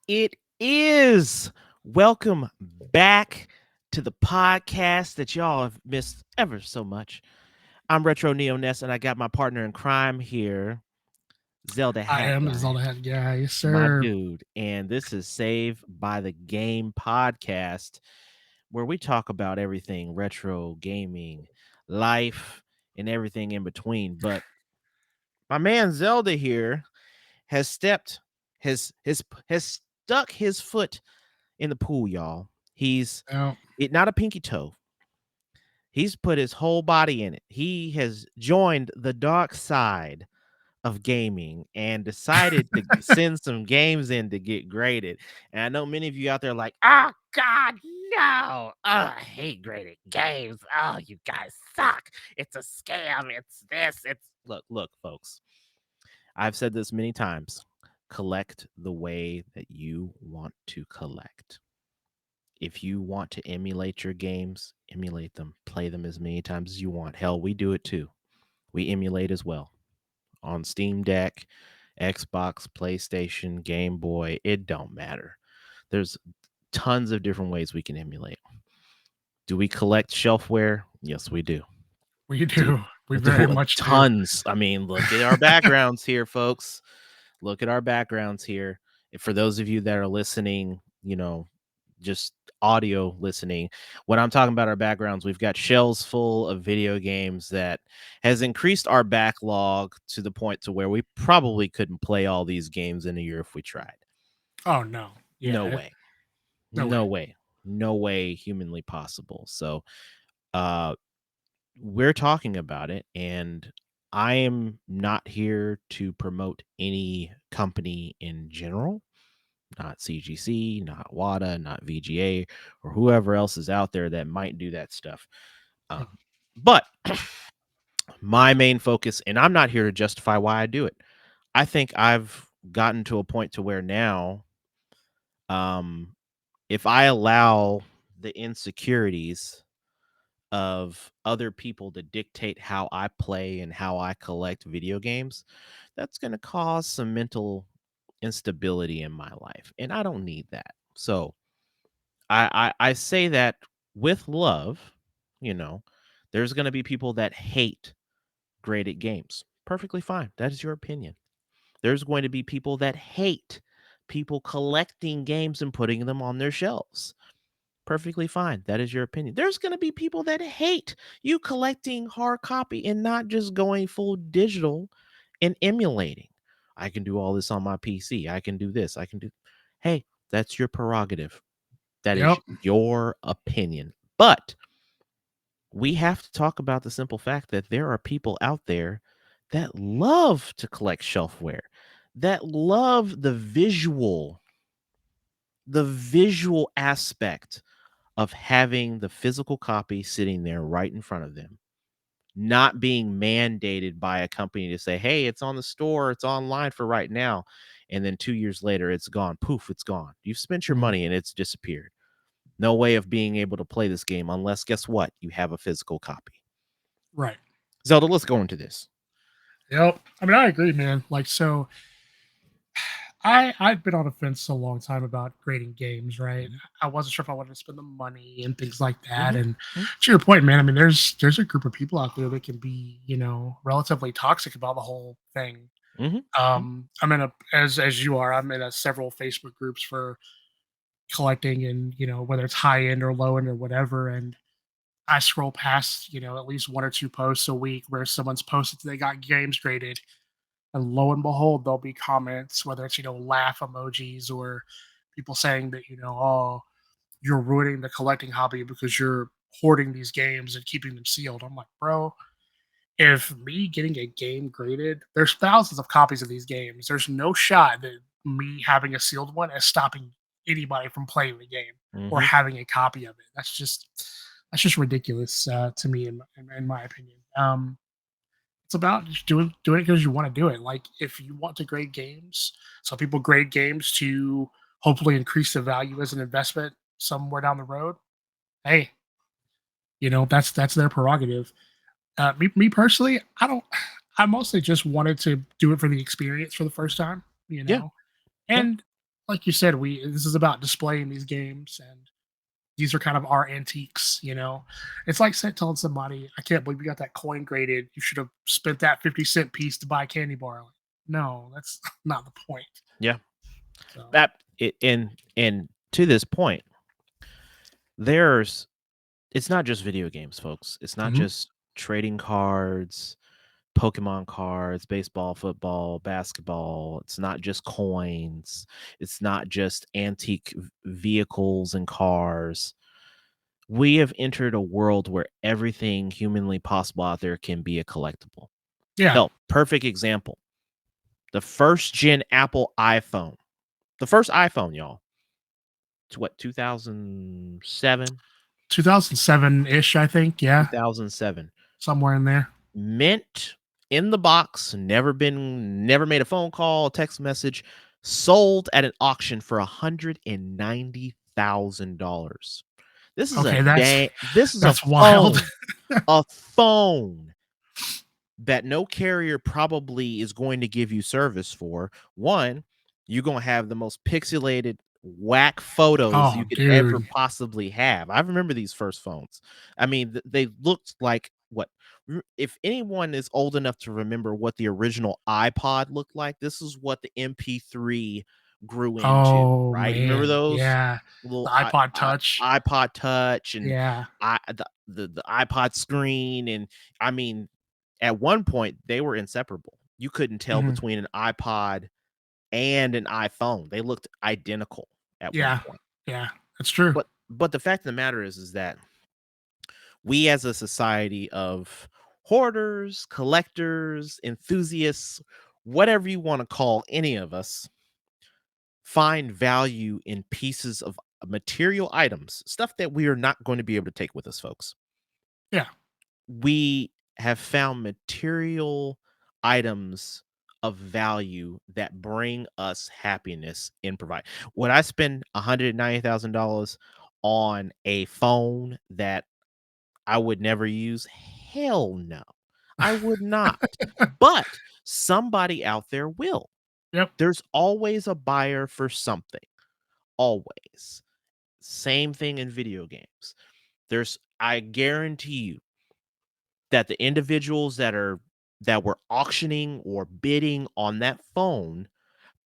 It is. Welcome back to the podcast that y'all have missed ever so much. I'm Retro Neo Ness, and I got my partner in crime here, Zelda I Hat am the Guy, Zelda Head guy, yes, my sir. dude. And this is Save by the Game podcast, where we talk about everything retro gaming, life, and everything in between. But my man Zelda here has stepped, has stuck his foot in the pool, y'all. He's Now, it not a pinky toe. He's put his whole body in it. He has joined the dark side of gaming and decided to send some games in to get graded. And I know many of you out there are like, oh God, no. Oh, I hate graded games. Oh, you guys suck. It's a scam. It's this. It's look, folks. I've said this many times. Collect the way that you want to collect. If you want to emulate your games, emulate them. Play them as many times as you want. Hell, we do it too. We emulate as well on Steam Deck, Xbox, PlayStation, Game Boy. It don't matter. There's tons of different ways we can emulate. Do we collect shelfware? Yes, we do. we Do, do. We very much do. tons. I mean, look at our backgrounds here, folks. Look at our backgrounds here. For those of you that are listening, just audio listening, when I'm talking about our backgrounds, we've got shelves full of video games that has increased our backlog to the point to where we probably couldn't play all these games in a year if we tried. Oh no, No yeah, way. no way. No way. No way humanly possible. So, uh we're talking about it, and I am not here to promote any company in general, not CGC, not WADA, not VGA, or whoever else is out there that might do that stuff. Mm. But my main focus, and I'm not here to justify why I do it. I think I've gotten to a point to where now, um, if I allow the insecurities of other people to dictate how I play and how I collect video games, that's going to cause some mental instability in my life. And I don't need that. So I say that with love, you know, there's going to be people that hate graded games. Perfectly fine. That is your opinion. There's going to be people that hate people collecting games and putting them on their shelves. Perfectly fine. That is your opinion. There's going to be people that hate you collecting hard copy and not just going full digital and emulating. I can do all this on my PC. I can do this. I can do. Hey, that's your prerogative. That is Yep. your opinion. But we have to talk about the simple fact that there are people out there that love to collect shelfware, that love the visual aspect of having the physical copy sitting there right in front of them, not being mandated by a company to say, hey, it's on the store, it's online for right now. And then 2 years later, it's gone. Poof, it's gone. You've spent your Mhm. money and it's disappeared. No way of being able to play this game unless, guess what? You have a physical copy. Right. Zelda, let's go into this. Yep. I mean, I agree, man. Like, so I've been on the fence a long time about grading games. Right. Mhm, I wasn't sure if I wanted to spend the money and things like that. mhm, And mhm, to your point, man, I mean, there's a group of people out there that can be, relatively toxic about the whole thing. mhm, mhm, I'm in a as you are. I'm in a several Facebook groups for collecting, and whether it's high end or low end or whatever. And I scroll past at least one or two posts a week where someone's posted they got games graded, and lo and behold there'll be comments, whether it's laugh emojis or people saying that oh, you're ruining the collecting hobby because you're hoarding these games and keeping them sealed. I'm like, bro, if me getting a game graded, there's thousands of copies of these games. There's no shot that me having a sealed one is stopping anybody from playing the game or mhm. having a copy of it. That's just ridiculous to me, in my opinion. It's about just doing it because you want to do it. Like, if you want to grade games, some people grade games to hopefully increase the value as an investment somewhere down the road. Hey, that's their prerogative. Me personally, I don't. I mostly just wanted to do it for the experience for the first time, Yeah, yeah. and like you said, we this is about displaying these games, and these are kind of our antiques, you know? It's like telling somebody, "I can't believe you got that coin graded. You should have spent that 50-cent piece to buy a candy bar." Like, no, that's not the point. Yeah. So, That it and to this point, there's it's not just video games, folks. It's not mhm. just trading cards, Pokemon cards, baseball, football, basketball. It's not just coins. It's not just antique vehicles and cars. We have entered a world where everything humanly possible out there can be a collectible. Yeah, Hell, perfect example. The first gen Apple iPhone. The first iPhone, y'all. It's what, 2007? 2007-ish, I think, yeah, 2007. somewhere in there. Mint in the box, never made a phone call, text message, sold at an auction for $190,000. Okay, that's This is that's wild. a phone that no carrier probably is going to give you service for. One, you're going to have the most pixelated whack photos Oh, you could ever dude. possibly have. I remember these first phones. I mean, they looked like what if anyone is old enough to remember what the original iPod looked like, this is what the MP3 grew into, Oh, right? You remember man, those yeah. The little iPod Touch. iPod Touch and Yeah, the iPod screen and I mean at one point, they were inseparable. You couldn't tell mhm, between an iPod and an iPhone. They looked identical at one yeah, point. yeah, that's true. But the fact of the matter is that we as a society of hoarders, collectors, enthusiasts, whatever you want to call any of us, find value in pieces of material items, stuff that we are not going to be able to take with us, folks. Yeah, We have found material items of value that bring us happiness and provide. Would I spend $190,000 on a phone that I would never use? Hell no. I would not. But somebody out there will. yep, There's always a buyer for something. Always. Same thing in video games. I guarantee you that the individuals that were auctioning or bidding on that phone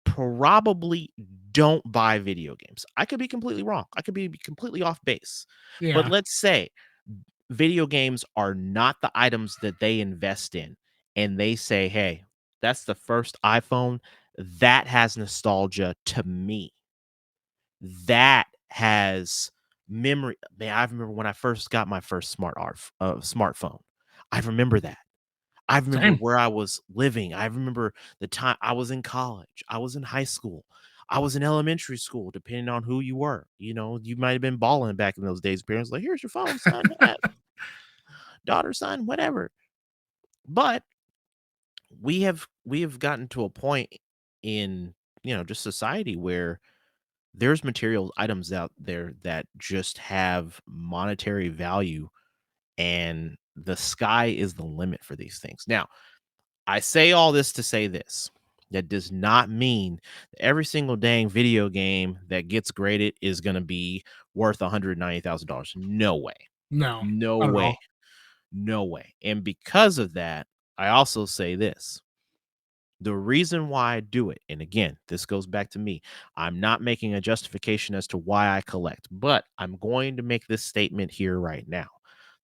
probably don't buy video games. I could be completely wrong. I could be completely off base. But yeah, let's say video games are not the items that they invest in and they say, "Hey, that's the first iPhone that has nostalgia to me. That has memory." Man, I remember when I first got my first smartphone. I remember that. I remember same. where I was living. I remember the time I was in college. I was in high school. I was in elementary school, depending on who you were. You know, you might have been balling back in those days. Parents like, here's your phone, son, daughter, son, whatever. But we have gotten to a point in just society where there's material items out there that just have monetary value, and the sky is the limit for these things. Now, I say all this to say this. That does not mean that every single dang video game that gets graded is going to be worth $190,000. No way. No, No not at way. all. No way. And because of that, I also say this. The reason why I do it, and again, this goes back to me. I'm not making a justification as to why I collect, but I'm going to make this statement here right now.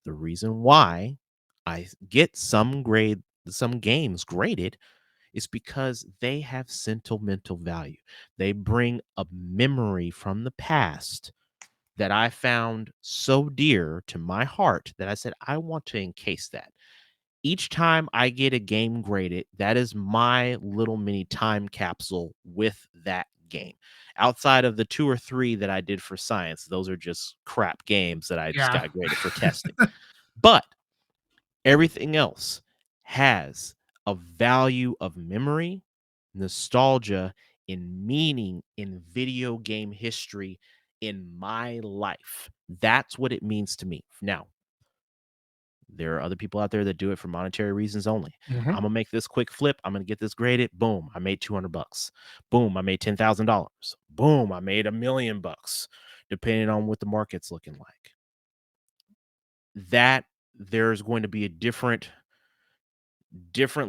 The reason why I get some games graded is because they have sentimental value. They bring a memory from the past that I found so dear to my heart that I said, I want to encase that. Each time I get a game graded, that is my little mini time capsule with that game. Outside of the two or three that I did for science, those are just crap games that I just Yeah, got graded for testing. But everything else has a value of memory, nostalgia, and meaning in video game history in my life. That's what it means to me. Now, There are other people out there that do it for monetary reasons only. Mhm. I'm gonna make this quick flip. I'm gonna get this graded. Boom, I made 200 bucks. Boom, I made $10,000. Boom, I made $1,000,000, depending on what the market's looking like. That there's going to be a different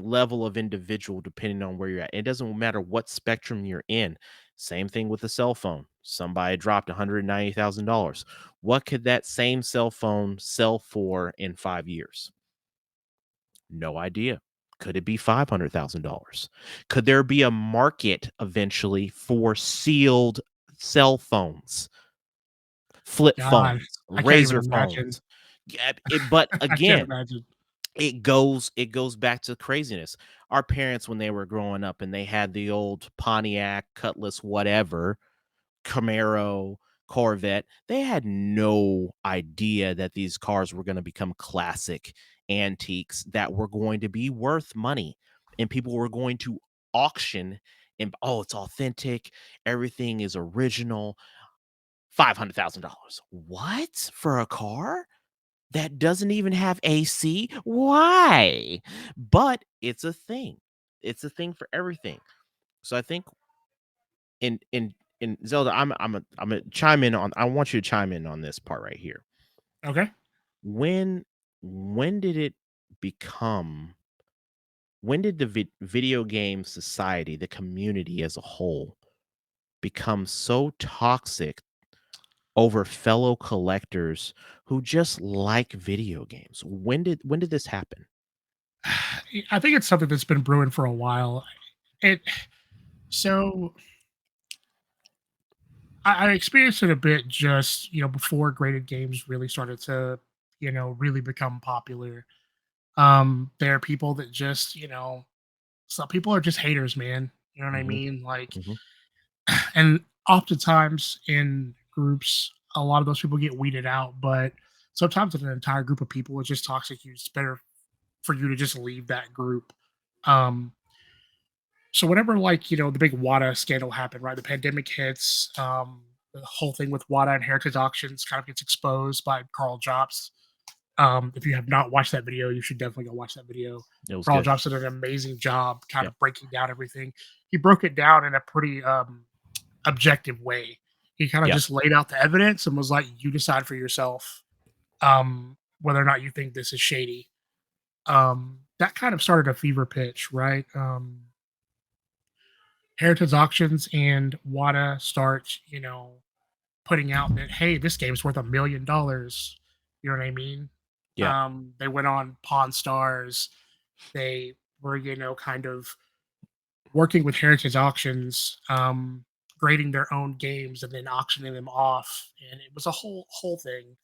level of individual depending on where you're at. It doesn't matter what spectrum you're in. Same thing with a cell phone. Somebody dropped $190,000. What could that same cell phone sell for in 5 years? No idea. Could it be $500,000? Could there be a market eventually for sealed cell phones, flip God, phones, I can't even razor imagine. phones? Yeah, but I can't again, imagine. it goes back to craziness. Our parents, when they were growing up and they had the old Pontiac, Cutlass, whatever, Camaro, Corvette, they had no idea that these cars were gonna become classic antiques that were going to be worth money, and people were going to auction and, "Oh, it's authentic, everything is original, $500,000." What? For a car that doesn't even have AC? Why? But it's a thing. It's a thing for everything. So I think in Zelda, I'm gonna chime in on I want you to chime in on this part right here. Okay. When when did it become when did the video game society, the community as a whole, become so toxic over fellow collectors who just like video games? When did this happen? I think it's something that's been brewing for a while. It so I experienced it a bit just, before graded games really started to, really become popular. There are people that just, some people are just haters, man. You know what I Mhm, mean? Like, mhm. and oftentimes in groups, a lot of those people get weeded out, but sometimes in an entire group of people, it's just toxic. It's better for you to just leave that group. Um, so whenever like, the big WADA scandal happened, right? The pandemic hits, the whole thing with WADA and heritage auctions kind of gets exposed by Carl Jobs. If you have not watched that video, you should definitely go watch that video. It was Carl good. Jobs did an amazing job kind Yep, of breaking down everything. He broke it down in a pretty objective way. He kind of yep. just laid out the evidence and was like, you decide for yourself whether or not you think this is shady. That kind of started a fever pitch, right? Heritage Auctions and WADA start, putting out that, hey, this game's worth $1 million. You know what I mean? Yeah, They went on Pawn Stars. They were, kind of working with Heritage Auctions, grading their own games and then auctioning them off. And it was a whole thing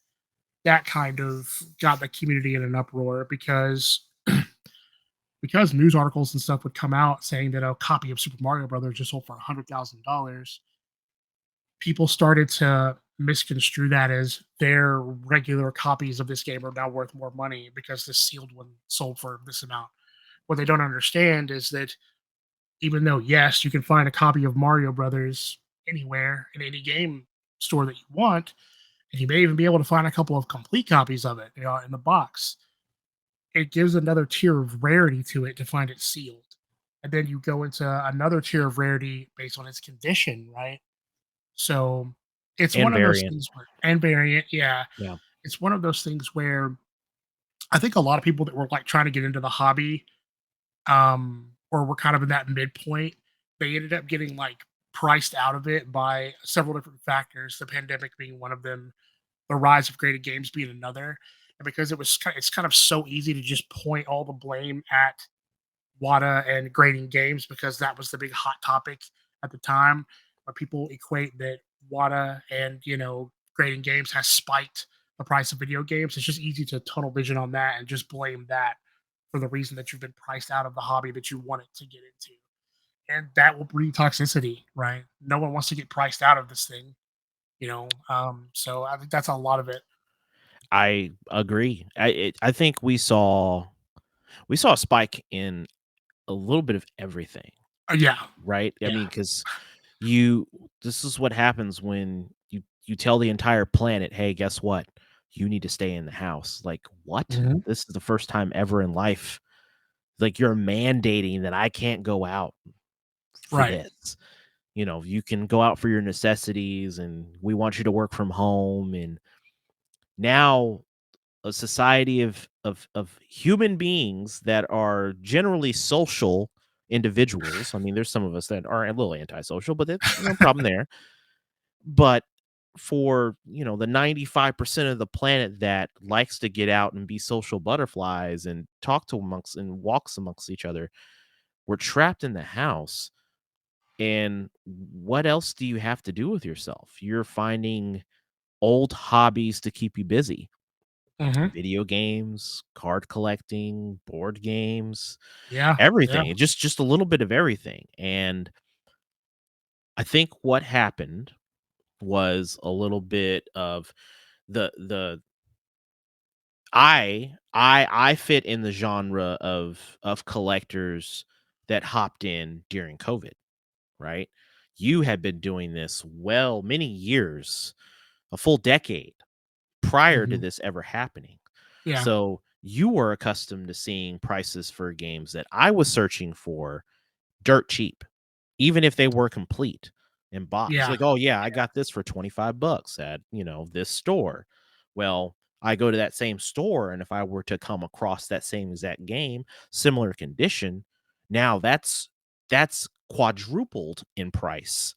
that kind of got the community in an uproar because news articles and stuff would come out saying that a copy of Super Mario Brothers just sold for $100,000. People started to misconstrue that as their regular copies of this game are now worth more money because this sealed one sold for this amount. What they don't understand is that even though, yes, you can find a copy of Mario Brothers anywhere in any game store that you want, and you may even be able to find a couple of complete copies of it, in the box. It gives another tier of rarity to it to find it sealed. And then you go into another tier of rarity based on its condition, right? So it's and one of those variant. things where, and variant, yeah, Yeah. it's one of those things where I think a lot of people that were like trying to get into the hobby, or were kind of in that midpoint, they ended up getting like priced out of it by several different factors, the pandemic being one of them, the rise of graded games being another. And because it's kind of so easy to just point all the blame at WADA and grading games because that was the big hot topic at the time. But people equate that WADA and grading games has spiked the price of video games. It's just easy to tunnel vision on that and just blame that for the reason that you've been priced out of the hobby that you wanted to get into. And that will breed toxicity, right? No one wants to get priced out of this thing, so I think that's a lot of it. I agree. I think we saw a spike in a little bit of everything, Yeah, right? I yeah, mean, because you this is what happens when you tell the entire planet, "Hey, guess what? "You need to stay in the house." Like, "What? Mhm. This is the first time ever in life, like, you're mandating that I can't go out for Right. this. You can go out for your necessities, and we want you to work from home." And now a society of human beings that are generally social individuals. I mean, there's some of us that are a little antisocial, but that's no problem there. But for, the 95% of the planet that likes to get out and be social butterflies and talk to amongst and walks amongst each other, we're trapped in the house. And what else do you have to do with yourself? You're finding old hobbies to keep you busy. Mhm. Video games, card collecting, board games, Yeah. Yeah. everything. Just a little bit of everything. And I think what happened was a little bit of the I fit in the genre of collectors that hopped in during COVID, right? You had been doing this many years, a full decade prior to Mhm. this ever happening. Yeah. So you were accustomed to seeing prices for games that I was searching for dirt cheap, even if they were complete in box. Yeah. Like, oh yeah, I got this for 25 bucks at, this store. Well, I go to that same store, and if I were to come across that same exact game, similar condition, now that's quadrupled in price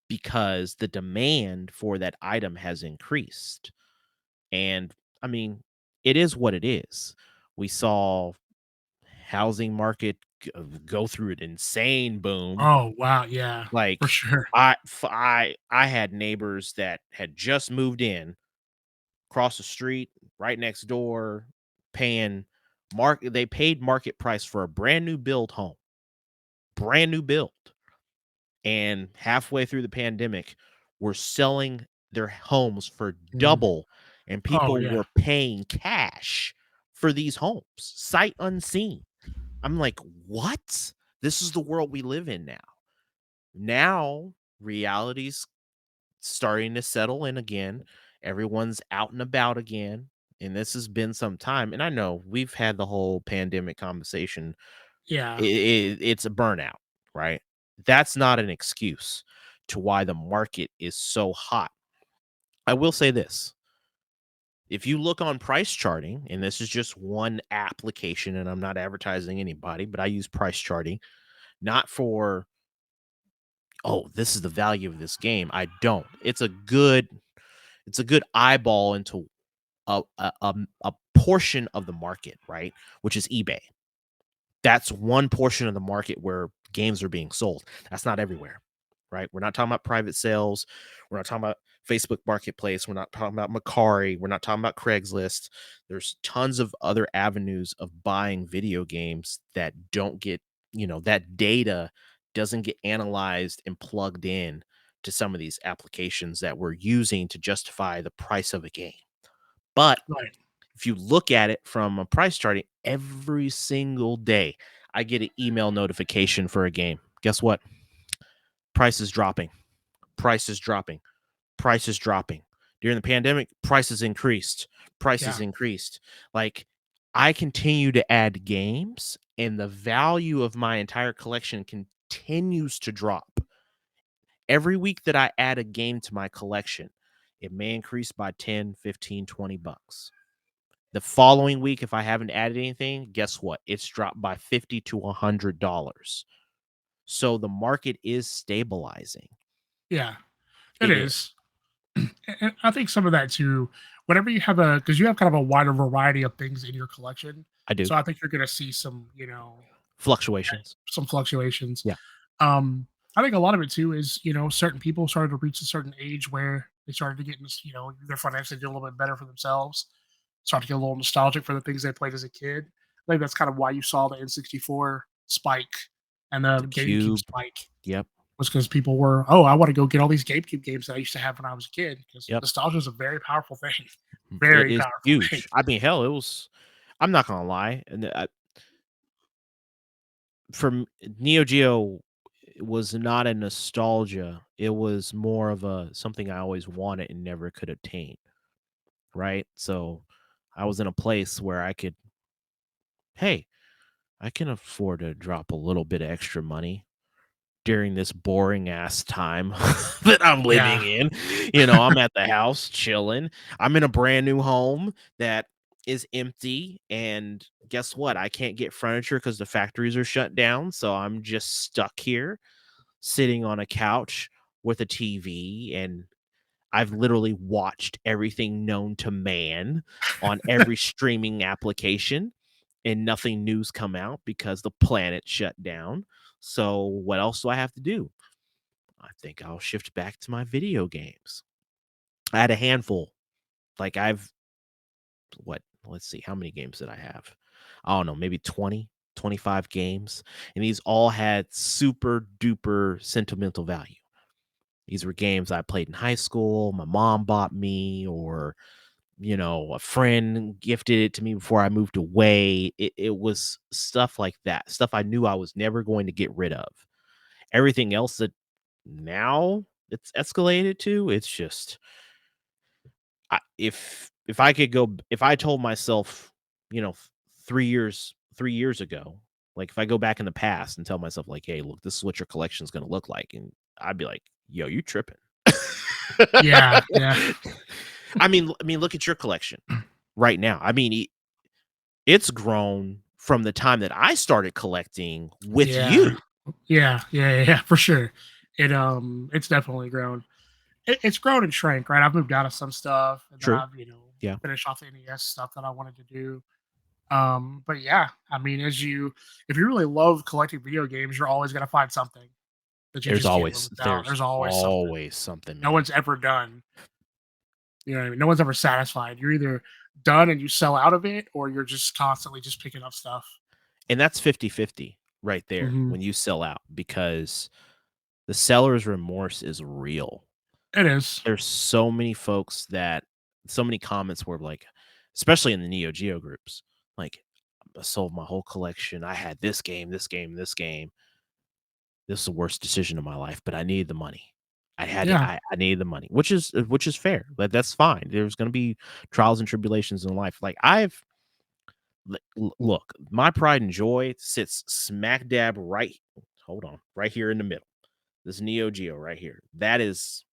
because the demand for that item has increased. And I mean, it is what it is. We saw housing market go through an insane boom. Oh, wow, yeah, for Like sure. I had neighbors that had just moved in across the street, right next door, paying they paid market price for a brand new build home, brand new build. And halfway through the pandemic, were selling their homes for Mhm. double, and Oh, people yeah. were paying cash for these homes, sight unseen. I'm like, "What? This is the world we live in now." Now, reality's starting to settle in again. Everyone's out and about again, and this has been some time. And I know we've had the whole pandemic conversation. Yeah. It's a burnout, right? That's not an excuse to why the market is so hot. I will say this. If you look on price charting, and this is just one application, and I'm not advertising anybody, but I use price charting, not for, oh, this is the value of this game. I don't. It's a good eyeball into a portion of the market, right? Which is eBay. That's one portion of the market where games are being sold. That's not everywhere, right? We're not talking about private sales. We're not talking about Facebook Marketplace. We're not talking about Macari. We're not talking about Craigslist. There's tons of other avenues of buying video games that don't get, that data doesn't get analyzed and plugged in to some of these applications that we're using to justify the price of a game. But Right. if you look at it from a price charting, every single day, I get an email notification for a game. Guess what? Price is dropping. Price is dropping. Price is dropping. During the pandemic, prices increased. Prices Yeah. increased. Like, I continue to add games, and the value of my entire collection continues to drop. Every week that I add a game to my collection, it may increase by 10, 15, 20 bucks. The following week, if I haven't added anything, guess what? It's dropped by 50 to $100. So the market is stabilizing. Yeah. It It is. is. And I think some of that too, whenever you have a because you have kind of a wider variety of things in your collection, I do. so I think you're gonna see some, Fluctuations. some fluctuations. Yeah. I think a lot of it too is, certain people started to reach a certain age where they started to get, their financially do a little bit better for themselves, start to get a little nostalgic for the things they played as a kid. I think that's kind of why you saw the N64 spike and the The GameCube cube. spike Yep. was because people were, oh, I want to go get all these GameCube games that I used to have when I was a kid. Because Yep. nostalgia is a very powerful thing, It very is powerful thing. huge. I mean, hell, it was. I'm not gonna lie, and from Neo Geo was not a nostalgia. It was more of a something I always wanted and never could obtain. right? So I was in a place where I could, hey, I can afford to drop a little bit of extra money during this boring ass time that I'm Yeah. living in. I'm at the house chilling. I'm in a brand new home that is empty. And guess what? I can't get furniture because the factories are shut down. So I'm just stuck here sitting on a couch with a TV. And I've literally watched everything known to man on every streaming application, and nothing new's come out because the planet shut down. So what else do I have to do? I think I'll shift back to my video games. I had a handful. Like I've what? Let's see, how many games did I have? I don't know, maybe 20, 25 games. And these all had super duper sentimental value. These were games I played in high school, my mom bought me, or a friend gifted it to me before I moved away. It was stuff like that, stuff I knew I was never going to get rid of. Everything else that now it's escalated to, it's just if I could go, if I told myself, 3 years ago, like if I go back in the past and tell myself like, hey, look, this is what your collection is going to look like, and I'd be like, yo, you tripping. Yeah. Yeah. I mean, look at your collection right now. I mean, it's grown from the time that I started collecting with Yeah. you. Yeah, for sure. It's definitely grown. It's grown and shrank, right? I've moved out of some stuff, and then True. I've Yeah. finished off the NES stuff that I wanted to do. But yeah, I mean, if you really love collecting video games, you're always gonna find something that you There's just can't live always without. there's There's always something. always something, No man. one's ever done. You know what I mean? No one's ever satisfied. You're either done and you sell out of it, or you're just constantly just picking up stuff. And that's 50-50 right there Hmm. when you sell out, because the seller's remorse is real. It is. There's so many comments were like, especially in the Neo Geo groups, like, I sold my whole collection. I had this game, this game, this game. This is the worst decision of my life, but I needed the money. I had it. Yeah, I needed the money, which is fair. That's fine. There's going to be trials and tribulations in life. Like look, my pride and joy sits smack dab right. Hold on, right here in the middle. This Neo Geo right here. That is,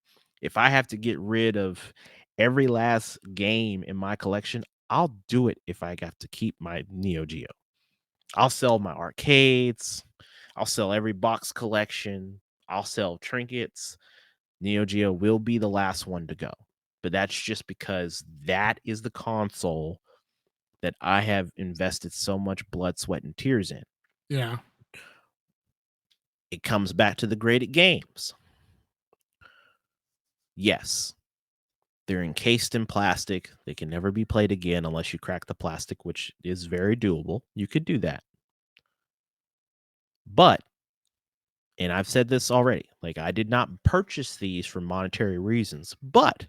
if I have to get rid of every last game in my collection, I'll do it if I got to keep my Neo Geo. I'll sell my arcades. I'll sell every box collection. I'll sell trinkets. Neo Geo will be the last one to go. But that's just because that is the console that I have invested so much blood, sweat, and tears in. yeah, It comes back to the graded games. Yes, they're encased in plastic. They can never be played again unless you crack the plastic, which is very doable. You could do that. But, and I've said this already, like I did not purchase these for monetary reasons, but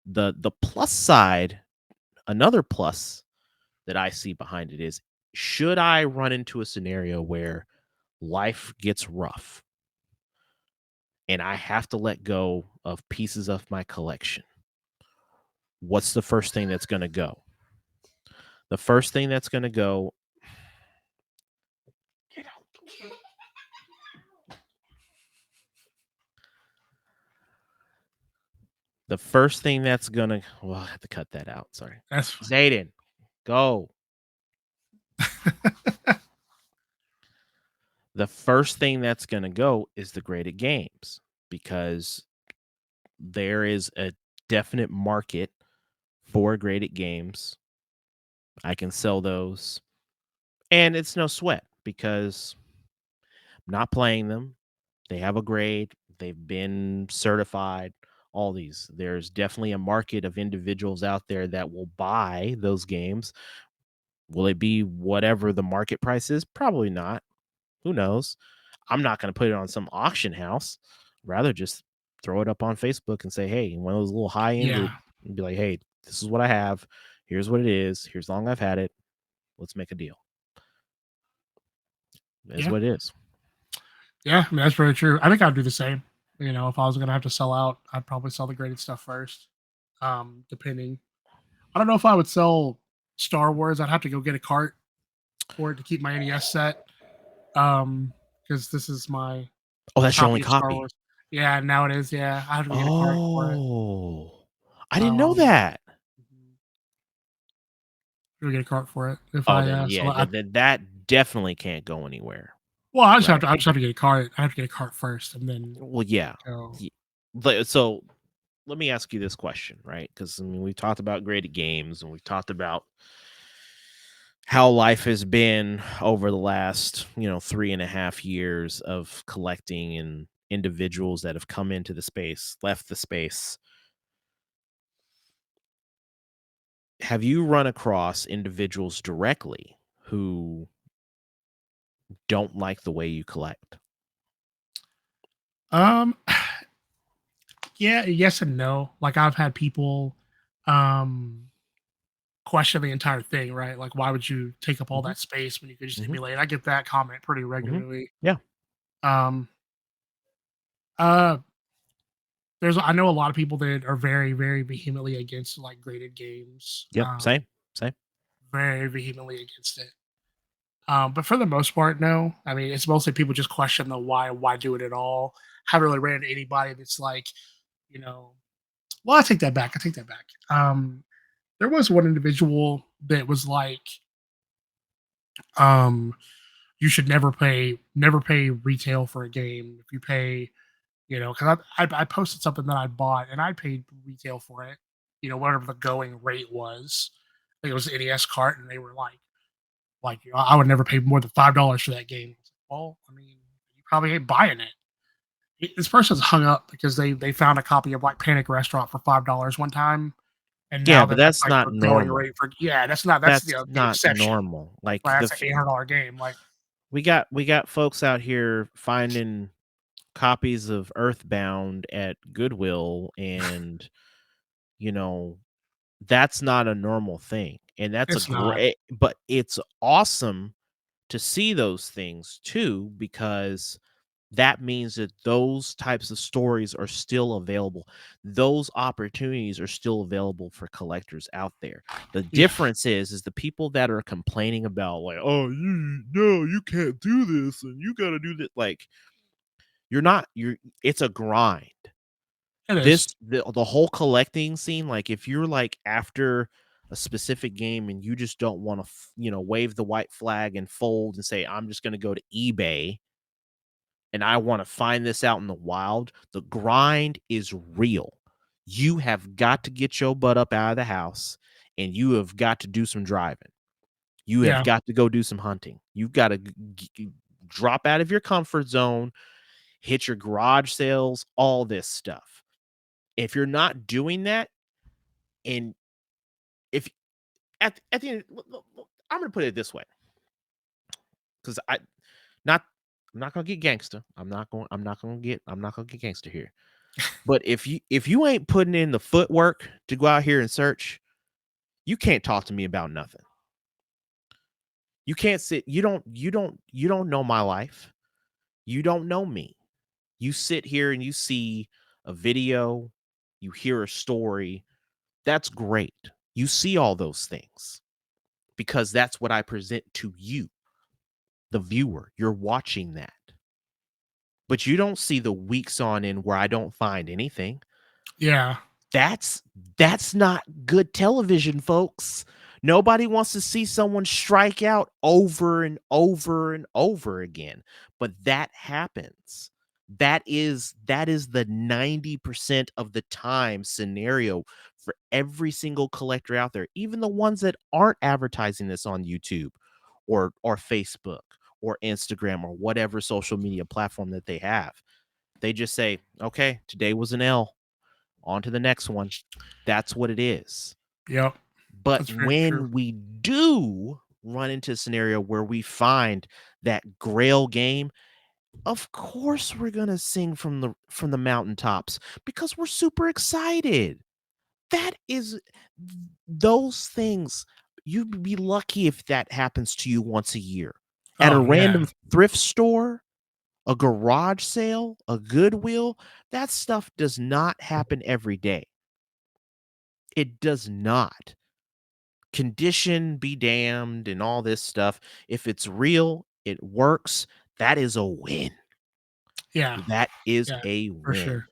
the plus side, another plus that I see behind it is, should I run into a scenario where life gets rough and I have to let go of pieces of my collection, what's the first thing that's going to go? The first thing that's going to go, the first thing that's going to, well, I have to cut that out. Sorry. that's fine. Zayden, go. The first thing that's going to go is the graded games, because there is a definite market for graded games. I can sell those, and it's no sweat because I'm not playing them. They have a grade, they've been certified, all these. There's definitely a market of individuals out there that will buy those games. Will it be whatever the market price is? Probably not. Who knows? I'm not going to put it on some auction house. Rather just throw it up on Facebook and say, hey, one of those little high end group, Yeah, and be like, hey, this is what I have. Here's what it is. Here's how long I've had it. Let's make a deal. That's yeah, what it is. yeah. I mean, that's very true. I think I'd do the same. If I was gonna have to sell out, I'd probably sell the graded stuff first. Depending. I don't know if I would sell Star Wars. I'd have to go get a cart for it to keep my NES set. Because this is my Oh, that's your only copy of Star copy. Wars. Yeah, now it is. Yeah, I have to go get a cart for it. Oh, I didn't know Um, that. mhm, go get a cart for it. If Oh, I then so yeah, I that definitely can't go anywhere, well, right? I just have to get a cart. I have to get a cart first, and then Well, yeah. go. Ye so let me ask you this question, right? Because I mean, we talked about graded games, and we talked about how life has been over the last, 3.5 years of collecting and individuals that have come into the space, left the space. Have you run across individuals directly who don't like the way you collect? Um, yeah, yes and no. Like I've had people, um, question the entire thing, right? Like, why would you take up all Mhm, that space when you could just mhm, emulate? I get that comment pretty mhm. regularly. Yeah. Um, uh, I know a lot of people that are very, very vehemently against like graded games. Yep. Same. Same. Very vehemently against it. But for the most part, no. I mean, it's mostly people just question the why do it at all. Haven't really ran into anybody that's like, you know, well, I take that back. I take that back. There was one individual that was like, um, you should never pay retail for a game. If you pay, because I posted something that I bought and I paid retail for it, whatever the going rate was. I think it was the NES cart, and they were like I would never pay more than $5 for that game. Well, I mean, you probably ain't buying it. This person's hung up because they found a copy of like Panic Restaurant for $5 one time, and Yeah, now but that's that's like not their going normal. rate for yeah. That's That's the not exception. normal. Like Right, that's an $800 game. Like we got folks out here finding copies of Earthbound at Goodwill, and you know that's not a normal thing, and that's a it's not. great, but it's awesome to see those things too, because that means that those types of stories are still available. Those opportunities are still available for collectors out there. The Yeah, difference is the people that are complaining about, like, oh, you no, you can't do this and you got to do that, like, you're it's a grind. it is. The whole collecting scene, like, if you're, like, after a specific game and you just don't wanna wave the white flag and fold and say, "I'm just gonna go to eBay, and I wanna find this out in the wild," the grind is real. You have got to get your butt up out of the house, and you have got to do some driving. You have Yeah, got to go do some hunting. You've gotta drop out of your comfort zone, hit your garage sales, all this stuff. If you're not doing that, and if at the end, I'm gonna put it this way, because not I'm not gonna get gangster. I'm not gonna get gangster here. But if you ain't putting in the footwork to go out here and search, you can't talk to me about nothing. You can't sit. You don't know my life. You don't know me. You sit here and you see a video, you hear a story. That's great. You see all those things because that's what I present to you, the viewer. You're watching that. But you don't see the weeks on end where I don't find anything. yeah, That's that's not good television, folks. Nobody wants to see someone strike out over and over and over again, but that happens. That is the 90% of the time scenario for every single collector out there, even the ones that aren't advertising this on YouTube or Facebook or Instagram or whatever social media platform that they have. They just say, "Okay, today was an L. On to the next one." That's what it is. yep. But That's very true. when we do run into a scenario where we find that grail game, of course we're going to sing from the mountaintops because we're super excited. That is those things, you'd be lucky if that happens to you once a year. At a Oh yeah, random thrift store, a garage sale, a Goodwill, that stuff does not happen every day. It does not. condition be damned and all this stuff. If it's real, it works. That is a win. Yeah, That is yeah, a for win. sure.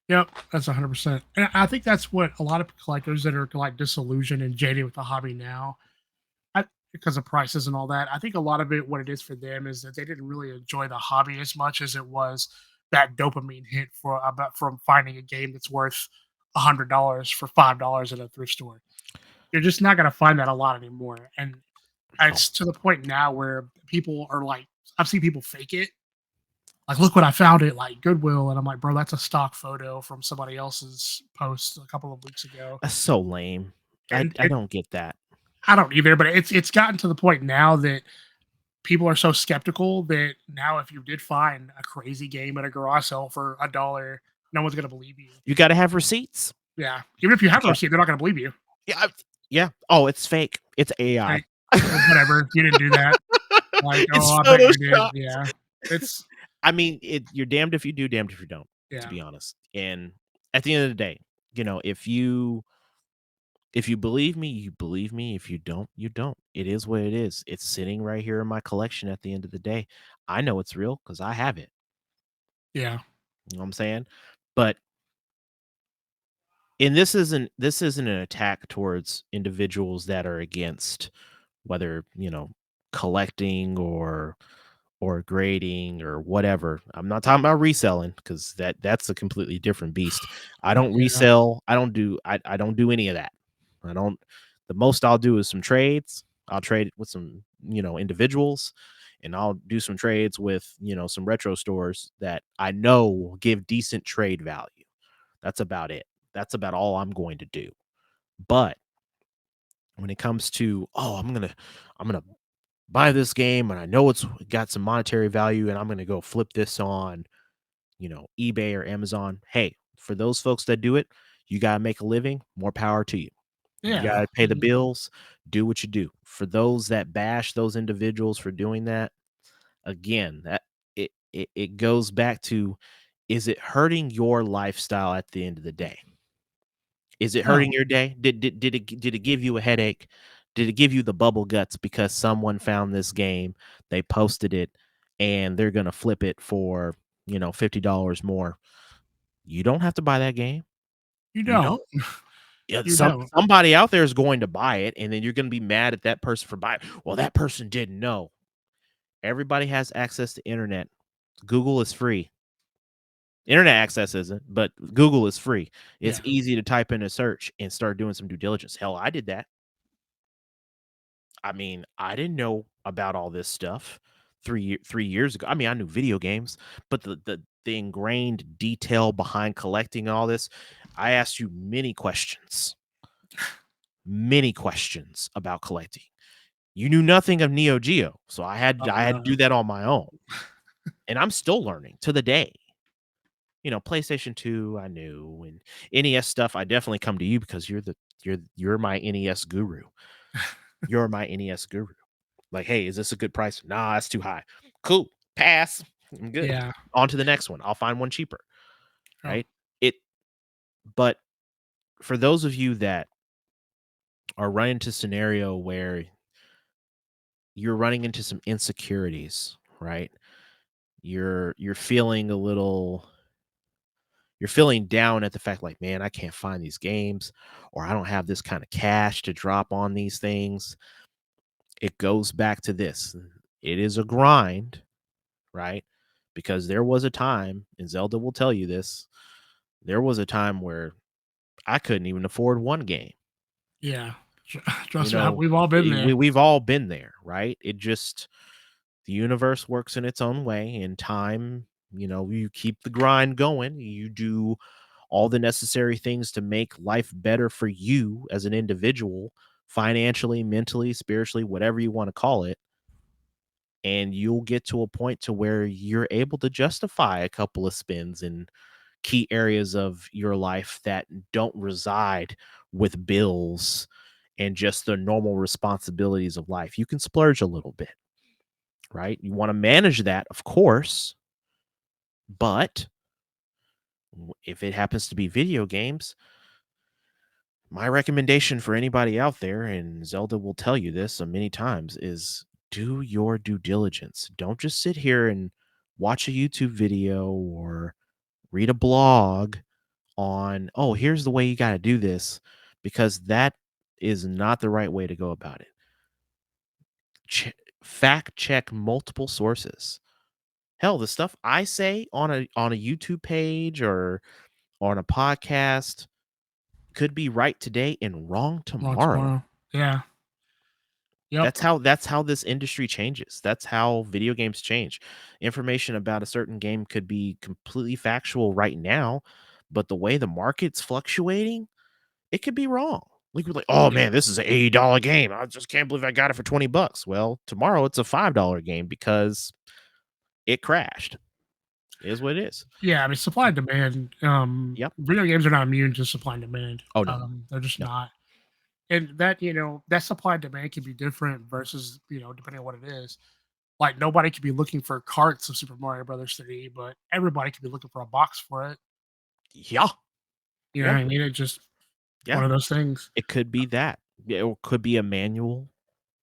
Yep, that's 100%. And I think that's what a lot of collectors that are like disillusioned and jaded with the hobby now, because of prices and all that. I think a lot of it, what it is for them, is that they didn't really enjoy the hobby as much as it was that dopamine hit for about from finding a game that's worth $100 for $5 at a thrift store. You're just not gonna find that a lot anymore, and Oh, it's to the point now where people are like, I've seen people fake it. Like, look what I found at like Goodwill, and I'm like, bro, that's a stock photo from somebody else's post a couple of weeks ago, that's so lame. and I don't get that. I don't either. But it's gotten to the point now that people are so skeptical that now if you did find a crazy game at a garage sale for $1, no one's gonna believe you. You gotta have receipts. Yeah, even if you You have the got receipt, they're not gonna believe you. yeah, yeah. Oh, it's fake. It's AI. Like, whatever, you didn't do that. Like, oh, It's I bet you did. Photoshop. Yeah, it's I mean, you're damned if you do, damned if you don't, to yeah, be honest. And at the end of the day, if you believe me, you believe me. If you don't, you don't. It is what it is. It's sitting right here in my collection at the end of the day. I know it's real because I have it. yeah. You know what I'm saying? But this isn't an attack towards individuals that are against whether, collecting or grading or whatever. I'm not talking about reselling because that's a completely different beast. I don't Yeah, resell. I don't do any of that. I don't the most I'll do is some trades. I'll trade with some, individuals, and I'll do some trades with, some retro stores that I know will give decent trade value. That's about it. That's about all I'm going to do. But when it comes to, oh, I'm gonna buy this game and I know it's got some monetary value and I'm gonna go flip this on, eBay or Amazon. Hey, for those folks that do it, you gotta make a living. More power to you. You yeah. gotta pay the bills. Do what you do. For those that bash those individuals for doing that, again, that it goes back to, is it hurting your lifestyle at the end of the day? Is it No, hurting your day? Did it give you a headache? Did it give you the bubble guts because someone found this game, they posted it, and they're gonna flip it for, $50 more? You don't have to buy that game. you You don't. don't. Yeah, You don't. somebody out there is going to buy it, and then you're gonna be mad at that person for buying. Well, that person didn't know. Everybody has access to internet. Google is free. Internet access isn't, but Google is free. It's Yeah, easy to type in a search and start doing some due diligence. Hell, I did that. I mean, I didn't know about all this stuff 3 years ago. I mean, I knew video games, but the ingrained detail behind collecting all this, I asked you many questions about collecting. You knew nothing of Neo Geo, so I had oh, I had to no. do that on my own, and I'm still learning to the day. PlayStation 2, I knew, and NES stuff, I definitely come to you because you're my NES guru. You're my NES guru. Like, "Hey, is this a good price?" "Nah, that's too high." "Cool, pass. I'm good. Yeah. On to the next one. I'll find one cheaper." Oh, Right? It but for those of you that are running into scenario where you're running into some insecurities, right? You're feeling a little you're feeling down at the fact like, "Man, I can't find these games," or "I don't have this kind of cash to drop on these things." It goes back to this. It is a grind, right? Because there was a time, and Zelda will tell you this, there was a time where I couldn't even afford one game. yeah. You Trust me, know, we've all been there. we've all been there, right? The universe works in its own way, and time, you keep the grind going. You do all the necessary things to make life better for you as an individual, financially, mentally, spiritually, whatever you want to call it, and you'll get to a point to where you're able to justify a couple of spins in key areas of your life that don't reside with bills and just the normal responsibilities of life. You can splurge a little bit, right? You want to manage that, of course, but if it happens to be video games, My recommendation for anybody out there, and Zelda will tell you this so many times, is do your due diligence. Don't just sit here and watch a YouTube video or read a blog on, oh, here's the way you got to do this, because that is not the right way to go about it. Fact check multiple sources. Hell, the stuff I say on a YouTube page or on a podcast could be right today and wrong Wrong tomorrow. tomorrow. Yeah. Yep. That's how this industry changes. That's how video games change. Information about a certain game could be completely factual right now, but the way the market's fluctuating, it could be wrong. Like we're like, oh Yeah. man, this is an $80 game. I just can't believe I got it for $20. Well, tomorrow it's a $5 game because it crashed. It is what it is. Yeah. I mean, supply and demand. Yep. Video games are not immune to supply and demand. Oh no. They're just No. not. And that, that supply and demand can be different versus, depending on what it is. Like nobody could be looking for carts of Super Mario Brothers 3, but everybody could be looking for a box for it. Yeah. You know Yeah. what I mean? It's just one Yeah. of those things. It could be that. Yeah, it could be a manual,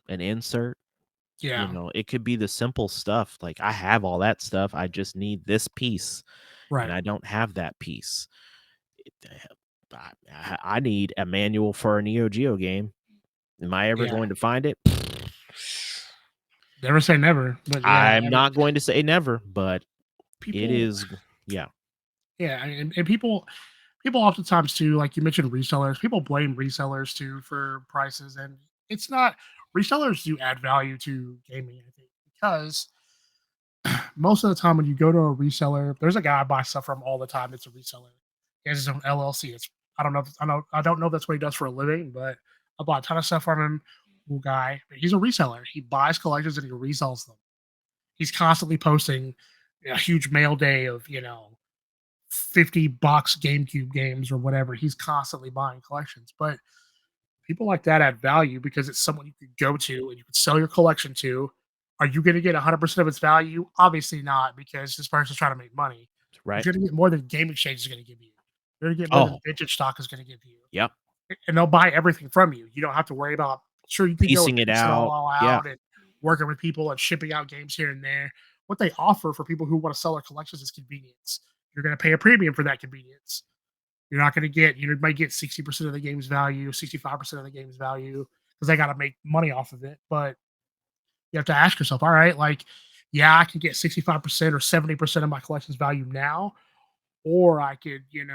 an insert. Yeah. It could be the simple stuff. Like I have all that stuff. I just need this piece and Right. I don't have that piece. I need a manual for a Neo Geo game. Am I ever Yeah. going to find it? Never say never. But yeah, I'm I mean, not going to say never, but it people, is, yeah, yeah. And people oftentimes too, like you mentioned resellers, people blame resellers too for prices. And it's not, resellers do add value to gaming, I think, because most of the time when you go to a reseller, there's a guy I buy stuff from all the time. It's a reseller. He has his own LLC. I don't know if that's what he does for a living, but I bought a ton of stuff from him. Cool guy. But he's a reseller. He buys collections and he resells them. He's constantly posting a huge mail day of 50 box GameCube games or whatever. He's constantly buying collections. But people like that add value because it's someone you could go to and you could sell your collection to. Are you going to get 100% of its value? Obviously not, because this person's trying to make money. But right. you're going to get more than Game Exchange is going to give you. You're going to get more than Oh, Vintage Stock is going to give you. yep. And they'll buy everything from you. You don't have to worry about, sure, you can go and Piecing it piece it out. all Yeah. out and working with people and shipping out games here and there. What they offer for people who want to sell their collections is convenience. You're going to pay a premium for that convenience. You're not going to get, you might get 60% of the game's value, 65% of the game's value because they got to make money off of it. But you have to ask yourself, all right, like, yeah, I can get 65% or 70% of my collection's value now, or I could, get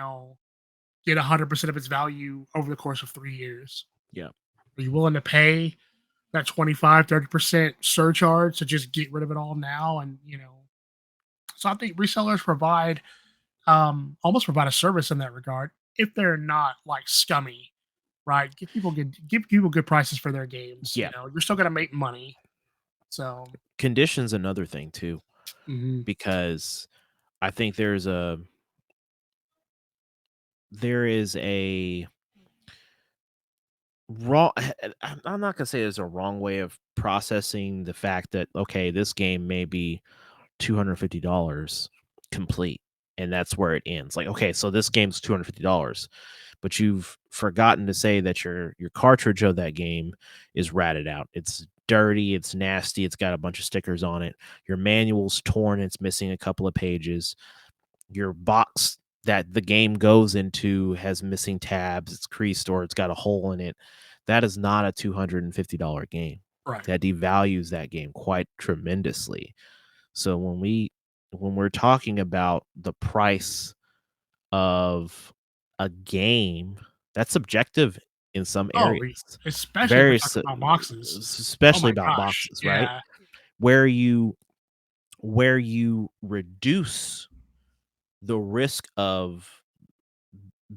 100% of its value over the course of 3 years. Yeah. Are you willing to pay that 25, 30% surcharge to just get rid of it all now? And, so I think resellers almost provide a service in that regard if they're not like scummy, right? Give people good prices for their games. Yeah. You're still gonna make money. So Conditions another thing too, mhm. because I think there is a wrong I'm not gonna say there's a wrong way of processing the fact that okay, this game may be $250 complete, and that's where it ends. Like, okay, so this game's $250, but you've forgotten to say that your cartridge of that game is ratted out. It's dirty, it's nasty, it's got a bunch of stickers on it. Your manual's torn, it's missing a couple of pages. Your box that the game goes into has missing tabs, it's creased, or it's got a hole in it. That is not a $250 game. Right. That devalues that game quite tremendously. So when we're talking about the price of a game, that's subjective in some Oh, areas. especially if we're Very talking about boxes. Oh especially my about gosh. boxes, right? Yeah. Where you reduce the risk of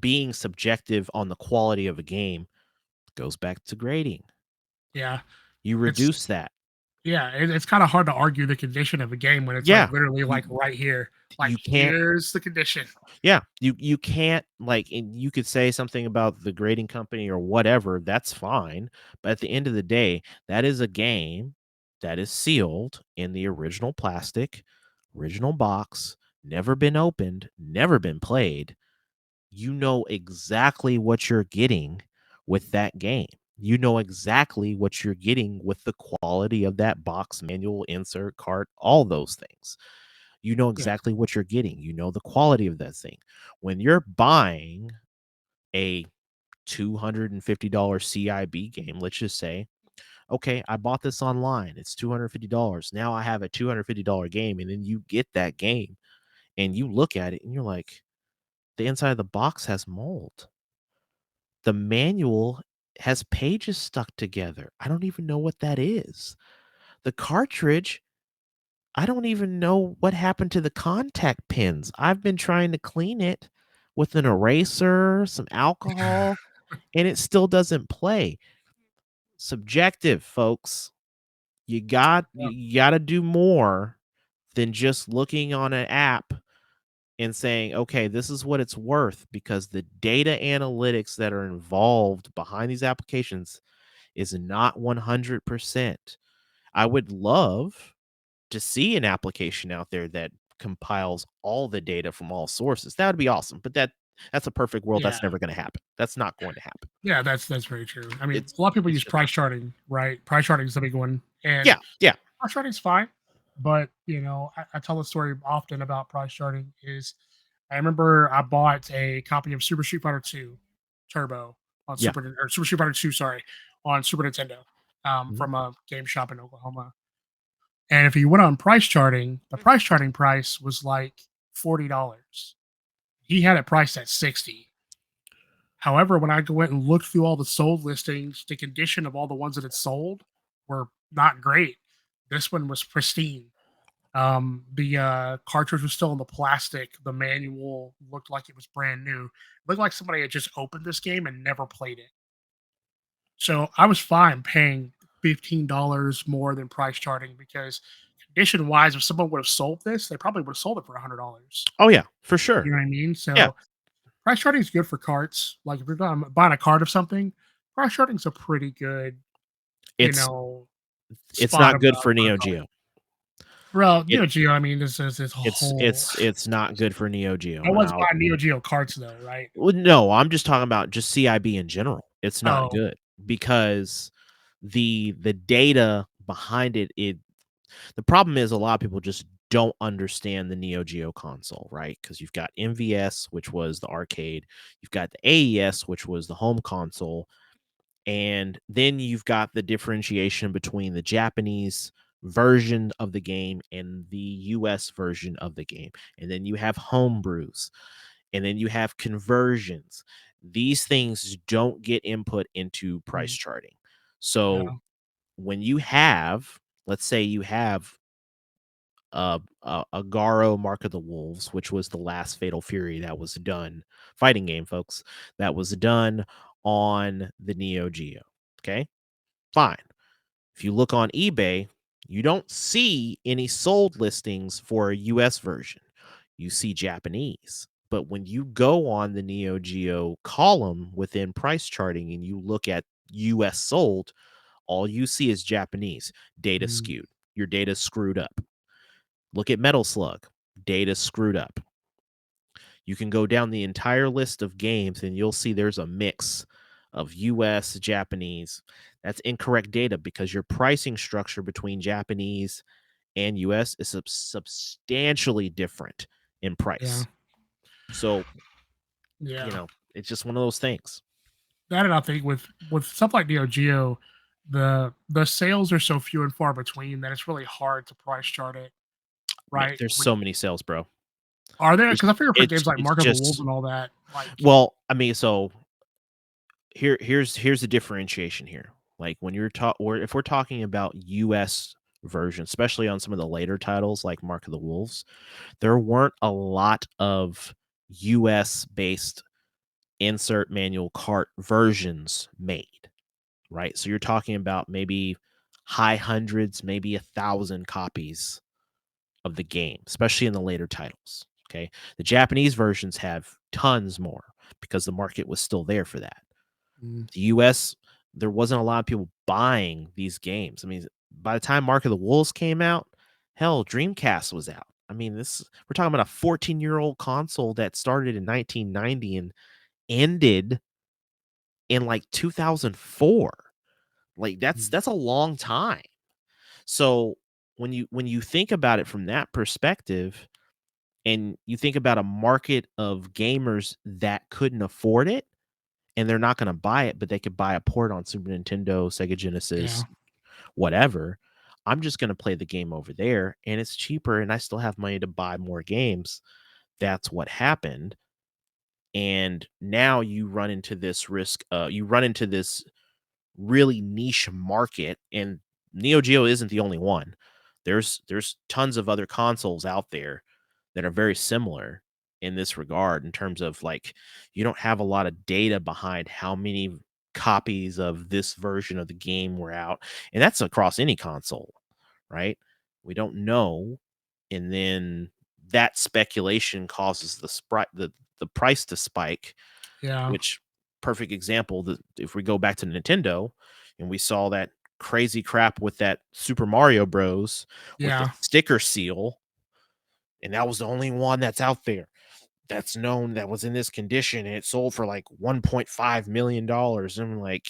being subjective on the quality of a game goes back to grading. Yeah. You It's reduce that. yeah, it's kind of hard to argue the condition of a game when it's like Yeah. literally You like right here. Like you can't here's the condition. Yeah, you can't like and you could say something about the grading company or whatever, that's fine, but at the end of the day, that is a game that is sealed in the original plastic, original box, never been opened, never been played. You know exactly what you're getting with that game. You know exactly what you're getting with the quality of that box, manual, insert, cart, all those things. You know Yeah. exactly what you're getting. You know the quality of that thing. When you're buying a $250 CIB game, let's just say, okay, I bought this online. It's $250. Now I have a $250 game. And then you get that game and you look at it and you're like, the inside of the box has mold. The manual has pages stuck together. I don't even know what that is. The cartridge, I don't even know what happened to the contact pins. I've been trying to clean it with an eraser, some alcohol, and it still doesn't play. Subjective, folks. You got to do more than just looking on an app and saying, okay, this is what it's worth, because the data analytics that are involved behind these applications is not 100%. I would love to see an application out there that compiles all the data from all sources. That would be awesome. But that's a perfect world. Yeah. That's never going to happen. That's not going to happen. Yeah, that's very true. I mean, It's a lot of people it's use just price charting, right? Price charting is the big one, and yeah, yeah, price charting's fine. But I tell a story often about price charting. Is I remember I bought a copy of Super Street Fighter 2 Turbo on yeah. Super Street Fighter 2, sorry, on Super Nintendo, Mhm. from a game shop in Oklahoma. And if you went on price charting, the price charting price was like $40. He had it priced at 60. However, when I went and looked through all the sold listings, the condition of all the ones that had sold were not great. This one was pristine. The cartridge was still in the plastic. The manual looked like it was brand new. It looked like somebody had just opened this game and never played it. So I was fine paying $15 more than price charting, because condition wise, if someone would have sold this, they probably would have sold it for $100. Oh yeah, for sure. You know what I mean? Yeah. So price charting is good for carts. Like if you're buying a cart of something, price charting is a pretty good, you It's know, it's spot not of good for for a Neo cart. Geo. Bro, It Neo Geo, I mean, this is this whole. it's not good for Neo No Geo. And one's I'll buying Neo Geo carts though, right? well, no, I'm just talking about just CIB in general. It's not Oh, good because the data behind it, the problem is a lot of people just don't understand the Neo Geo console, right? Because you've got MVS, which was the arcade, you've got the AES, which was the home console, and then you've got the differentiation between the Japanese version of the game and the US version of the game. And then you have homebrews, and then you have conversions. These things don't get input into price mm, charting. So yeah. when you have, let's say you have a Garo Mark of the Wolves, which was the last Fatal Fury that was done, fighting game, folks, that was done on the Neo Geo. Okay, fine. If you look on eBay, you don't see any sold listings for a US version. You see Japanese. But when you go on the Neo Geo column within price charting and you look at US sold, all you see is Japanese. Data Mm, skewed. Your data's screwed up. Look at Metal Slug. Data screwed up. You can go down the entire list of games and you'll see there's a mix of US, Japanese. That's incorrect data because your pricing structure between Japanese and US is substantially different in yeah, price. So, yeah. it's just one of those things. That, and I think with stuff like Neo Geo, the sales are so few and far between that it's really hard to price chart it, Man, right? there's When so many sales, bro. are there? It's Because I figure for it's games like it's Mark of the Wolves just and all that, like, well, I mean, so here's the differentiation here. Like when you're or if we're talking about US version, especially on some of the later titles like Mark of the Wolves, there weren't a lot of US based insert manual cart versions made, right? So you're talking about maybe high hundreds, maybe 1,000 copies of the game, especially in the later titles. Okay. The Japanese versions have tons more because the market was still there for that. mm, The US, there wasn't a lot of people buying these games. I mean, by the time Mark of the Wolves came out, hell, Dreamcast was out. I mean, we're talking about a 14-year-old console that started in 1990 and ended in like 2004. Like Mm. that's a long time. So when you think about it from that perspective, and you think about a market of gamers that couldn't afford it, and they're not going to buy it, but they could buy a port on Super Nintendo, Sega Yeah, Genesis, whatever. I'm just going to play the game over there, and it's cheaper, and I still have money to buy more games. That's what happened. And now you run into this risk. You run into this really niche market, and Neo Geo isn't the only one. There's tons of other consoles out there that are very similar in this regard, in terms of like, you don't have a lot of data behind how many copies of this version of the game were out, and that's across any console, right? We don't know, and then that speculation causes the price to spike, yeah, which, perfect example, that if we go back to Nintendo and we saw that crazy crap with that Super Mario Bros. With the yeah. sticker seal, and that was the only one that's out there that's known that was in this condition, and it sold for like $1.5 million. I'm like,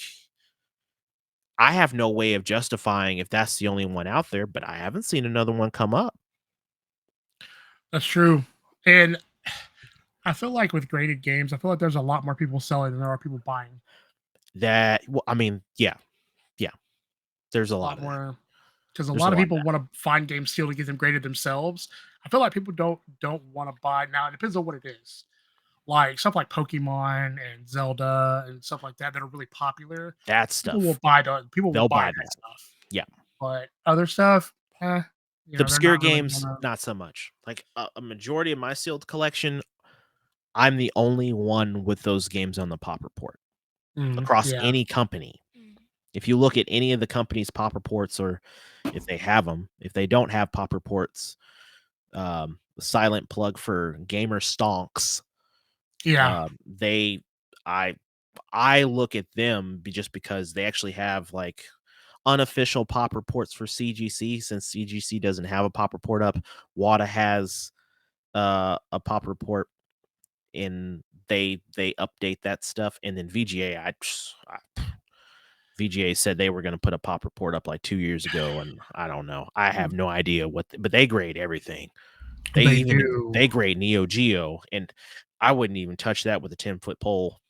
I have no way of justifying if that's the only one out there, but I haven't seen another one come up. That's true. And I feel like with graded games, I feel like there's a lot more people selling than there are people buying. That, well, I mean, yeah, yeah, there's a A lot lot of that. more because a There's a lot of lot of people that. want to find games still to get them graded themselves. I feel like people don't want to buy now. It depends on what it is. Like stuff like Pokemon and Zelda and stuff like that that are really popular. That People will stuff, people will they'll buy buy that that. stuff. Yeah. But other stuff, The they're obscure not really games, gonna. not so much. Like a majority of my sealed collection, I'm the only one with those games on the pop report across Yeah, any company. If you look at any of the company's pop reports, or if they have them, if they don't have pop reports, silent plug for gamer stonks. yeah, They, I, I look at them just because they actually have like unofficial pop reports for CGC, since CGC doesn't have a pop report up. WADA has a pop report, and they update that stuff. And then VGA, VGA said they were going to put a pop report up like 2 years ago, and I don't know. I have no idea but they grade everything. They they even do. they grade Neo Geo, and I wouldn't even touch that with a 10-foot pole,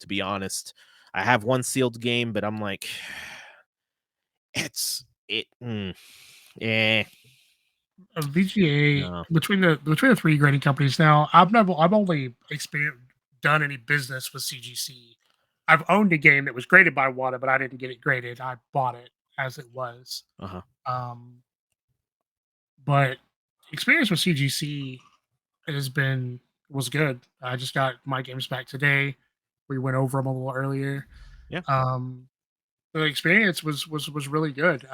to be honest. I have one sealed game, but I'm like, it's it. Eh, VGA no. between the three grading companies now, I've only experienced done any business with CGC. I've owned a game that was graded by WADA, but I didn't get it graded. I bought it as it was. Uh huh. Um, but experience with CGC has been was good. I just got my games back today. We went over them a little earlier. Yeah. Um, the experience was really good.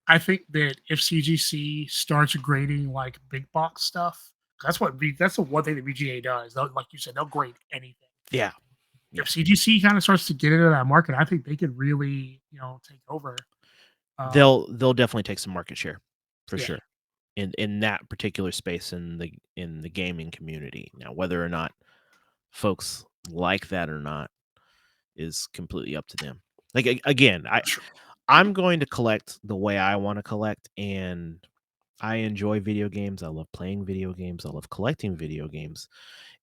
I think that if CGC starts grading like big box stuff, that's the one thing that VGA does. Like you said, they'll grade anything. Yeah. Yeah. If CGC kind of starts to get into that market, I think they could really, take over. They'll definitely take some market share, for Yeah, sure, in that particular space, in the gaming community. Now, whether or not folks like that or not is completely up to them. Like, again, sure. I'm going to collect the way I want to collect, and I enjoy video games. I love playing video games. I love collecting video games.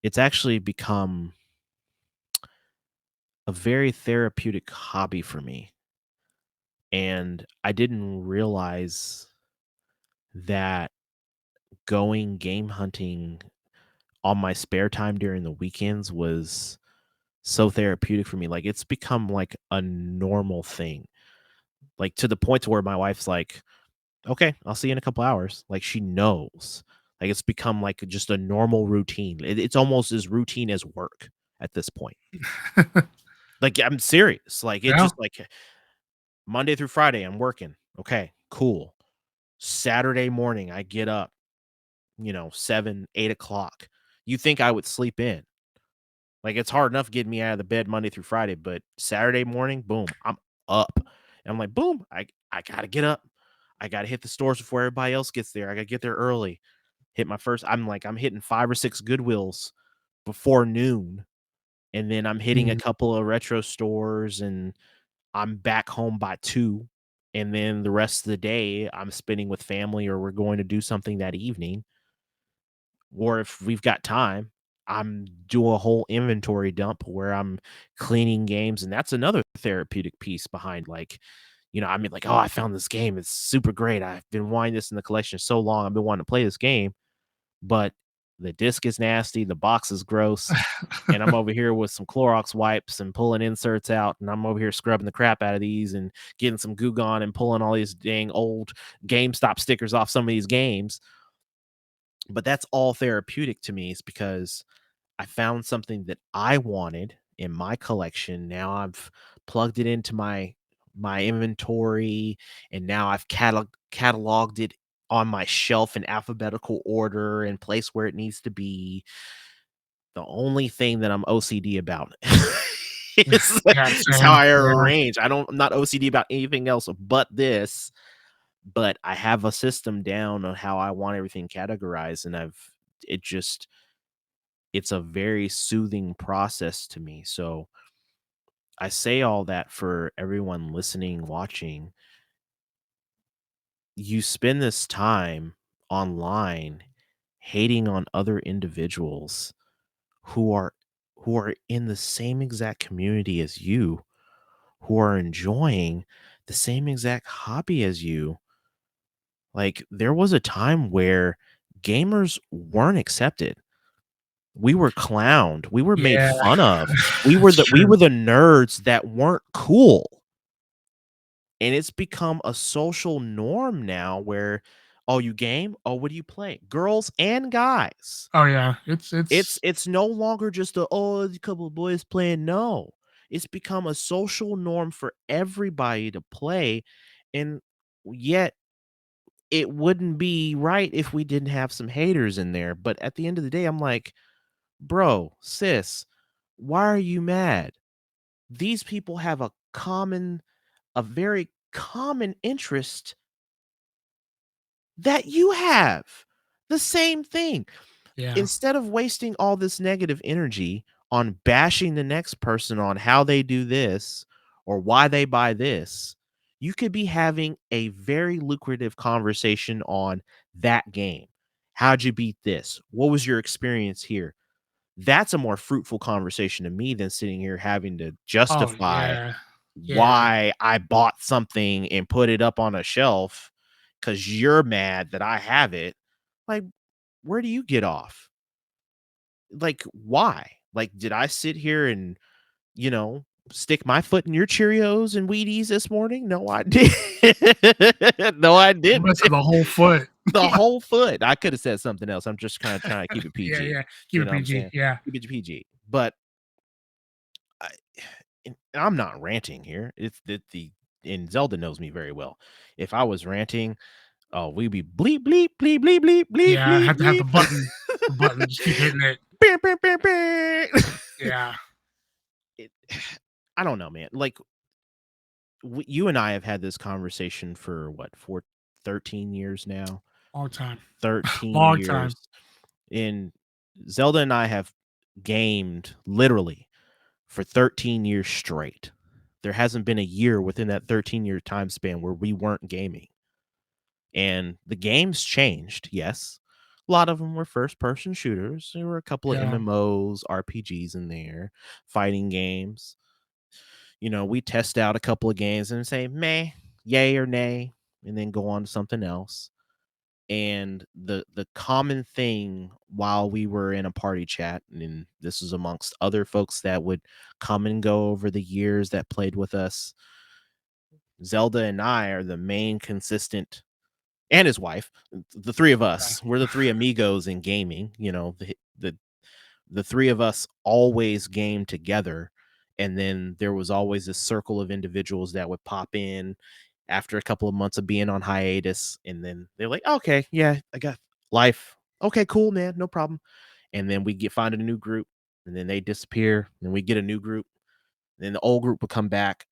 It's actually become a very therapeutic hobby for me, and I didn't realize that going game hunting on my spare time during the weekends was so therapeutic for me. Like, it's become like a normal thing. Like, to the point to where my wife's like, "Okay, I'll see you in a couple hours." Like, she knows. Like, it's become like just a normal routine. It's almost as routine as work at this point. Like, I'm serious. Like, it's Yeah. just like Monday through Friday, I'm working. Okay, cool. Saturday morning, I get up, 7, 8 o'clock. You think I would sleep in? Like, it's hard enough getting me out of the bed Monday through Friday, but Saturday morning, boom, I'm up. And I'm like, boom, I gotta get up. I gotta hit the stores before everybody else gets there. I gotta get there early. Hit my first. I'm hitting 5 or 6 Goodwills before noon, and then I'm hitting a Mhm. couple of retro stores, and I'm back home by 2, and then the rest of the day I'm spending with family or we're going to do something that evening, or if we've got time, I'm doing a whole inventory dump where I'm cleaning games, and that's another therapeutic piece behind, like, I mean, like, "Oh, I found this game, it's super great, I've been wanting this in the collection so long, I've been wanting to play this game," but the disc is nasty, the box is gross, and I'm over here with some Clorox wipes and pulling inserts out, and I'm over here scrubbing the crap out of these and getting some Goo Gone and pulling all these dang old GameStop stickers off some of these games. But that's all therapeutic to me is because I found something that I wanted in my collection. Now I've plugged it into my inventory, and now I've cataloged it on my shelf in alphabetical order and placed where it needs to be. The only thing that I'm OCD about Yeah, is how same. I Yeah. arrange. I'm not OCD about anything else but this, but I have a system down on how I want everything categorized, and it just it's a very soothing process to me. So I say all that for everyone listening, watching. You spend this time online hating on other individuals who are who are in the same exact community as you, who are enjoying the same exact hobby as you. Like there was a time where gamers weren't accepted. We were clowned. We were made Yeah, fun of. that's We true. were the nerds that weren't cool. And it's become a social norm now where, "Oh, you game? Oh, what do you play?" Girls and guys. Oh, yeah. It's no longer just "Oh, a couple of boys playing." No. It's become a social norm for everybody to play, and yet it wouldn't be right if we didn't have some haters in there, but at the end of the day, I'm like, "Bro, sis, why are you mad? These people have a very common interest that you have. The same thing. yeah. Instead of wasting all this negative energy on bashing the next person on how they do this or why they buy this, you could be having a very lucrative conversation on that game. How'd you beat this? What was your experience here? That's a more fruitful conversation to me than sitting here having to Oh, justify yeah. Yeah. why I bought something and put it up on a shelf because you're mad that I have it. Like, where do you get off? Like, why? Like, did I sit here and, stick my foot in your Cheerios and Wheaties this morning? No, I did. No, I You didn't. missing the whole foot. The whole foot. I could have said something else. I'm just kind of trying to keep it Yeah, PG. yeah. Keep You it know what I'm PG. saying? Yeah. Keep it PG. But I, and I'm not ranting here. It's and Zelda knows me very well. If I was ranting, oh, we'd be bleep bleep bleep bleep bleep bleep Yeah, I bleep have to have bleep. the button, just keep hitting it. Beep, beep, beep, beep. Yeah, It, I don't know, man. Like you and I have had this conversation for what, for 13 years now. long time. 13 Long time. years. And Zelda and I have gamed literally for 13 years straight. There hasn't been a year within that 13-year time span where we weren't gaming. And the games changed, yes. A lot of them were first person shooters. There were a couple of Yeah, MMOs, RPGs in there, fighting games. We test out a couple of games and say, meh, yay or nay, and then go on to something else. And the common thing while we were in a party chat, and this is amongst other folks that would come and go over the years that played with us, Zelda and I are the main consistent, and his wife, the three of yeah, us, we're the three amigos in gaming. The three of us always game together, and then there was always this circle of individuals that would pop in after a couple of months of being on hiatus, and then they're like, okay, yeah, I got life. Okay, cool, man, no problem. And then we get find a new group, and then they disappear, and we get a new group, and then the old group would come back,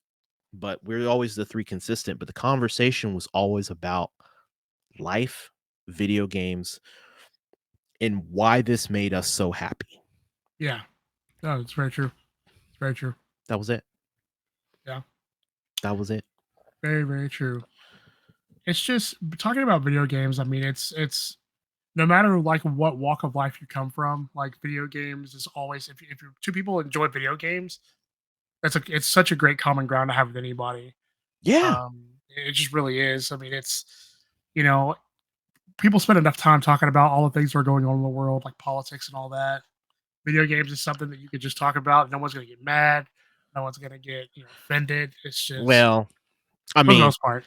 but we're always the three consistent. But the conversation was always about life, video games, and why this made us so happy. yeah. No, it's very true. Very true. That was it. Yeah. That was it. Very, very true. It's just talking about video games. I mean, it's no matter like what walk of life you come from, like video games is always if you two people enjoy video games, it's such a great common ground to have with anybody. Yeah. It just really is. I mean, it's you know, people spend enough time talking about all the things that are going on in the world, like politics and all that. Video games is something that you could just talk about. No one's gonna get mad. No one's gonna get offended. It's just Well, I for the mean, most part.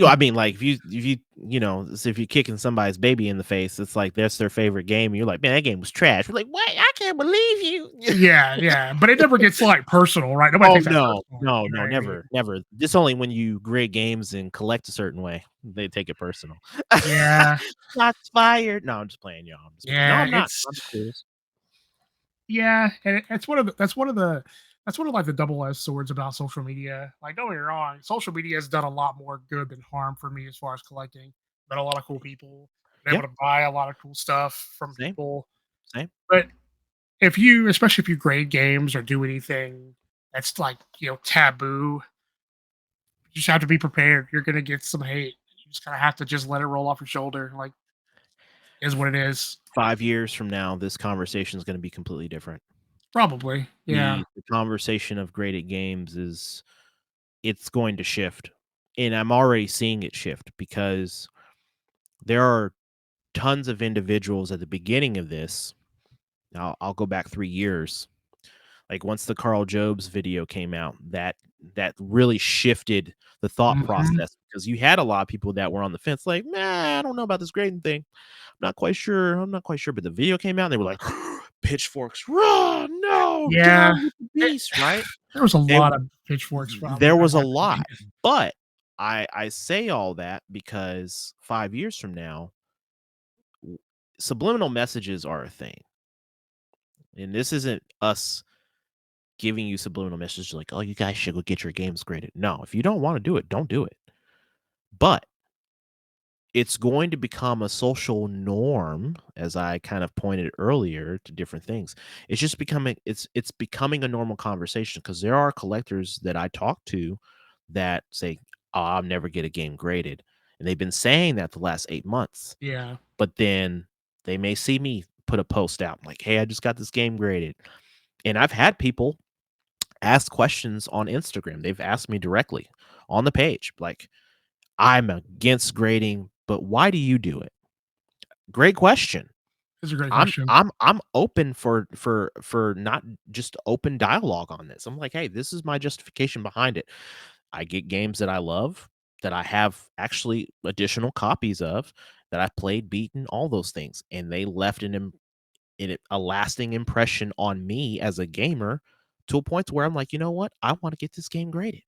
I mean, like if you're kicking somebody's baby in the face, it's like that's their favorite game. And you're like, man, that game was trash. We're like, what? I can't believe you. Yeah, yeah, but it never gets like personal, right? Nobody Oh takes that no, personally. no, You know no, what I mean? never, never. This only when you grade games and collect a certain way, they take it personal. Yeah, Shots fired. No, I'm just playing, y'all. I'm just playing. No, yeah, I'm not. it's I'm serious. yeah, and it's that's one of like the double-edged swords about social media. Like, don't get me wrong, social media has done a lot more good than harm for me as far as collecting. Met a lot of cool people, been Yeah, able to buy a lot of cool stuff from same, people. same. But if you, especially if you grade games or do anything that's like taboo, you just have to be prepared. You're gonna get some hate. You just kind of have to just let it roll off your shoulder. Like, is what it is. 5 years from now, this conversation is going to be completely different. Probably, yeah, The conversation of graded games is it's going to shift, and I'm already seeing it shift because there are tons of individuals at the beginning of this. I'll go back 3 years. Like once the Carl Jobs video came out, that really shifted the thought hmm process because you had a lot of people that were on the fence, like, nah, I don't know about this grading thing. I'm not quite sure. I'm not quite sure. But the video came out and they were like, pitchforks, raw, no, yeah. down with the It, beast, right? there was a They lot of pitchforks there at was a my lot, opinion. but I say all that because 5 years from now, subliminal messages are a thing. And this isn't us giving you subliminal messages like, "Oh, you guys should go get your games graded." No, if you don't wanna do it, don't do it. But it's going to become a social norm, as I kind of pointed earlier to different things. It's becoming a normal conversation because there are collectors that I talk to that say, "Oh, I'll never get a game graded." And they've been saying that the last 8 months. Yeah, But then they may see me put a post out like, "Hey, I just got this game graded." And I've had people ask questions on Instagram. They've asked me directly on the page, like, "I'm against grading, but why do you do it?" Great question. it's a great I'm question. I'm I'm open for not just open dialogue on this. I'm like, "Hey, this is my justification behind it." I get games that I love, that I have actually additional copies of, that I've played, beaten, all those things, and they left a lasting impression on me as a gamer to a point to where I'm like, "You know what? I wanna get this game graded."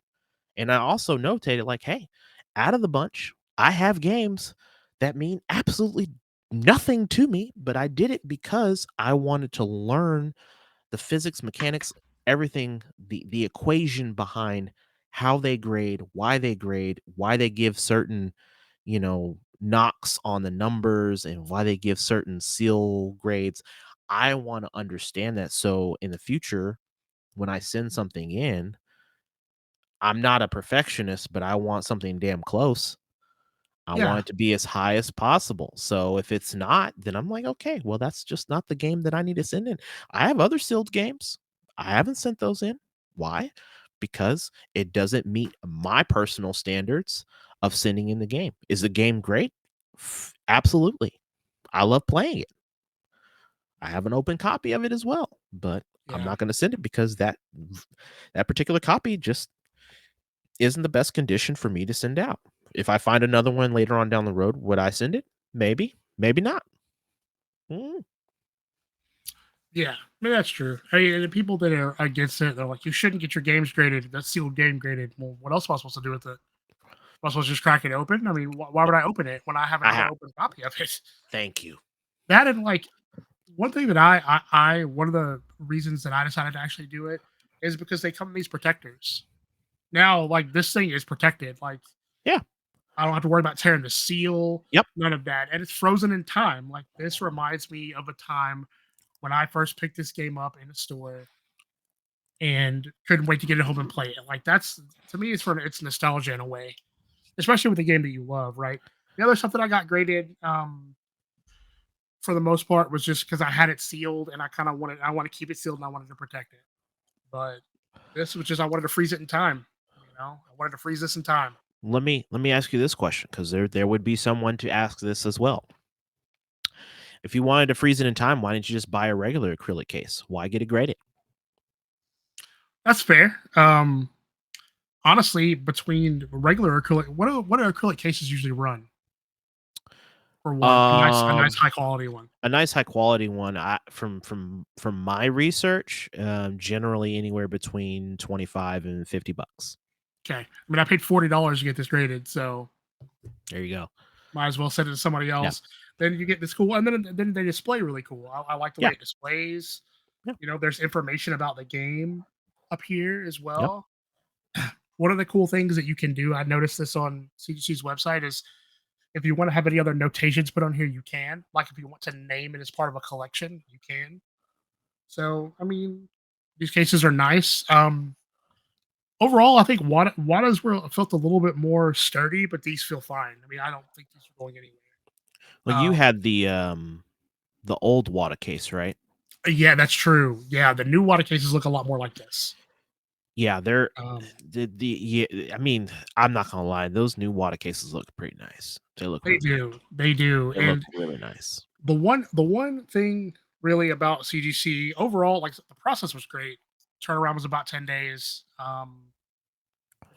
And I also notated like, "Hey, out of the bunch, I have games that mean absolutely nothing to me, but I did it because I wanted to learn the physics, mechanics, everything, the equation behind how they grade, why they give certain, knocks on the numbers and why they give certain seal grades. I want to understand that so in the future when I send something in, I'm not a perfectionist, but I want something damn close. I want Yeah, it to be as high as possible. So if it's not, then I'm like, okay, well, that's just not the game that I need to send in. I have other sealed games. I haven't sent those in. Why? Because it doesn't meet my personal standards of sending in the game. Is the game great? Absolutely. I love playing it. I have an open copy of it as well, but I'm yeah, not going to send it because that particular copy just isn't the best condition for me to send out. If I find another one later on down the road, would I send it? Maybe, maybe not. Mm, yeah. I mean, that's true. I mean, the people that are against it, they're like, you shouldn't get your games graded. That's sealed game graded. Well, what else am I supposed to do with it? Am I supposed to just crack it open? I mean, why would I open it when I have I another have. open copy of it? Thank you. That and like one thing that one of the reasons that I decided to actually do it is because they come in these protectors. Now, like this thing is protected. Like Yeah. I don't have to worry about tearing the seal, Yep. none of that. And it's frozen in time. Like this reminds me of a time when I first picked this game up in the store. and couldn't wait to get it home and play it. Like that's to me, it's nostalgia in a way, especially with the game that you love, right? The other stuff that I got graded, for the most part, was just because I had it sealed and I want to keep it sealed and I wanted to protect it. But this was just I wanted to freeze it in time. I wanted to freeze this in time. Let me ask you this question, because there would be someone to ask this as well. If you wanted to freeze it in time, why didn't you just buy a regular acrylic case? Why get it graded? That's fair. Honestly, between regular acrylic, what do acrylic cases usually run for one? A nice Um, high quality one. a nice high quality one. From my research, generally anywhere between 25 and $50. Okay, I mean I paid $40 to get this graded, so There you go. might as well send it to somebody Yeah, else. Then you get this cool, and then they display really cool. I like the way yeah, it displays. yeah, There's information about the game up here as yep. well. One of the cool things that you can do, I noticed this on CGC's website, is if you want to have any other notations put on here, you can. Like if you want to name it as part of a collection, you can. So, I mean, these cases are nice. Overall, I think Wada's were felt a little bit more sturdy, but these feel fine. I mean, I don't think these are going anywhere. Well, you Um, had the old water case, right? yeah, that's true. Yeah, the new Wada cases look a lot more like this. Yeah, they're Um, the yeah. I mean, I'm not gonna lie; those new water cases look pretty nice. They look they do, they do, they look and really nice. the one thing really about CGC overall, like the process was great. Turnaround was about 10 days.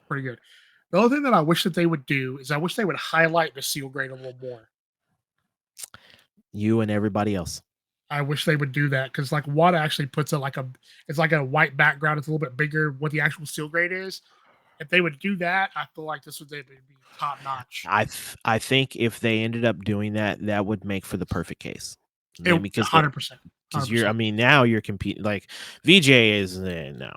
Pretty good. The other thing that I wish that they would do is I wish they would highlight the seal grade a little more. You and everybody else. I wish they would do that because like Wada actually puts it like it's like a white background. It's a little bit bigger what the actual seal grade is. If they would do that, I feel like this would they'd be top notch. I think if they ended up doing that, that would make for the perfect case. It Man, because 100%, you're, I 100%. mean, now you're competing. Like VJ is no,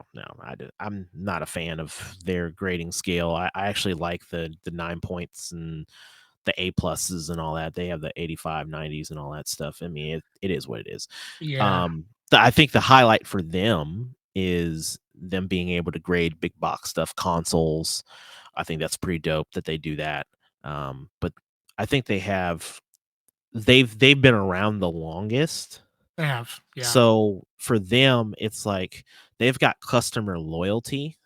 I'm not a fan of their grading scale. I actually like the 9 points and the A pluses and all that. They have the 85, 90s and all that stuff. I mean, it is what it is. Yeah, I think the highlight for them is them being able to grade big box stuff, consoles. I think that's pretty dope that they do that. But I think they've been around the longest. they have. Yeah, So for them, it's like they've got customer loyalty,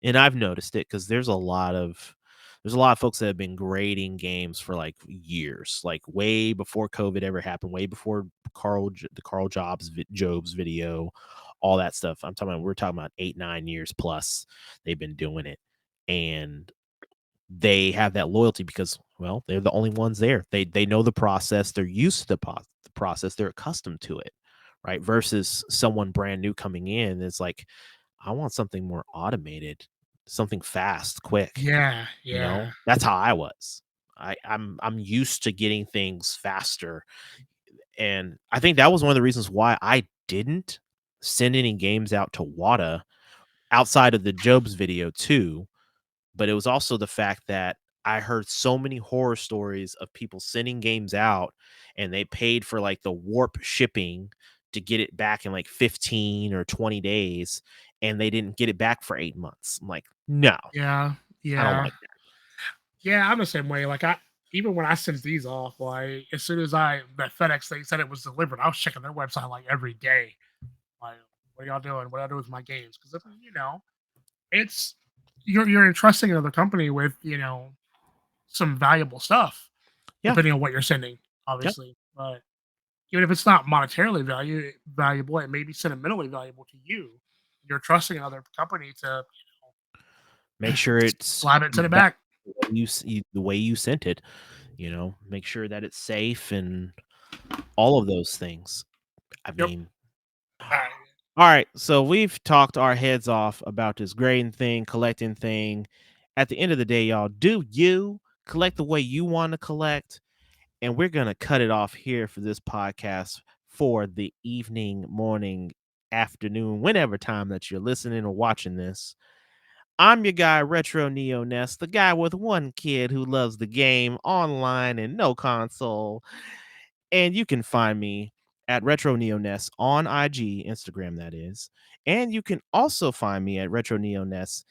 and I've noticed it because there's a lot of folks that have been grading games for like years, like way before COVID ever happened, way before the Jobs video, all that stuff. We're talking about 8 9 years plus they've been doing it, and they have that loyalty because, well, they're the only ones there. They know the process. They're used to the process. They're accustomed to it, right? Versus someone brand new coming in. It's like, I want something more automated, something fast, quick. yeah, yeah. That's how I was. I'm used to getting things faster, and I think that was one of the reasons why I didn't send any games out to Wada outside of the Jobs video too, but it was also the fact that I heard so many horror stories of people sending games out and they paid for like the warp shipping to get it back in like 15 or 20 days and they didn't get it back for 8 months. I'm like, "No, Yeah, I don't yeah, like that." yeah. I'm the same way. Like I, even when I sent these off, like as soon as that FedEx thing said it was delivered, I was checking their website like every day. Like, what are y'all doing? What y'all doing with my games? Because it's you're entrusting another company with some valuable stuff, Yeah. depending on what you're sending, Yep. obviously. But even if it's not monetarily valuable, it may be sentimentally valuable to you. You're trusting another company to Make sure it's slap it and send it back back. the way you sent it, make sure that it's safe and all of those things. I Yep. mean, All right. all right, so we've talked our heads off about this grading thing, collecting thing. At the end of the day, y'all, do you collect the way you want to collect? And we're going to cut it off here for this podcast for the evening, morning, afternoon, whenever time that you're listening or watching this. I'm your guy, Retro Neo Nest, the guy with one kid who loves the game online and no console. And you can find me at Retro Neoness on IG, Instagram, that is. And you can also find me at Retro Neoness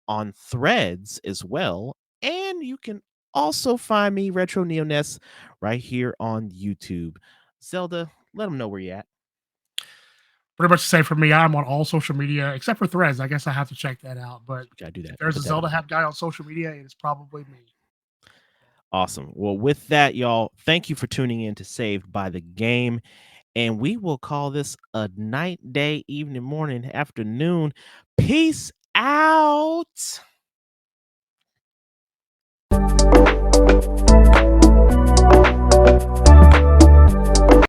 on Threads as well. And you can also find me, Retro Neoness, right here on YouTube. Zelda, let them know where you're at. Pretty much the same for me. I'm on all social media except for Threads. I guess I have to check that out. But Gotta do if that. there's a Put that in Zelda there. Hat guy on social media, it is probably me. Awesome. Well, with that, y'all, thank you for tuning in to Saved by the Game. And we will call this a night, day, evening, morning, afternoon. Peace out.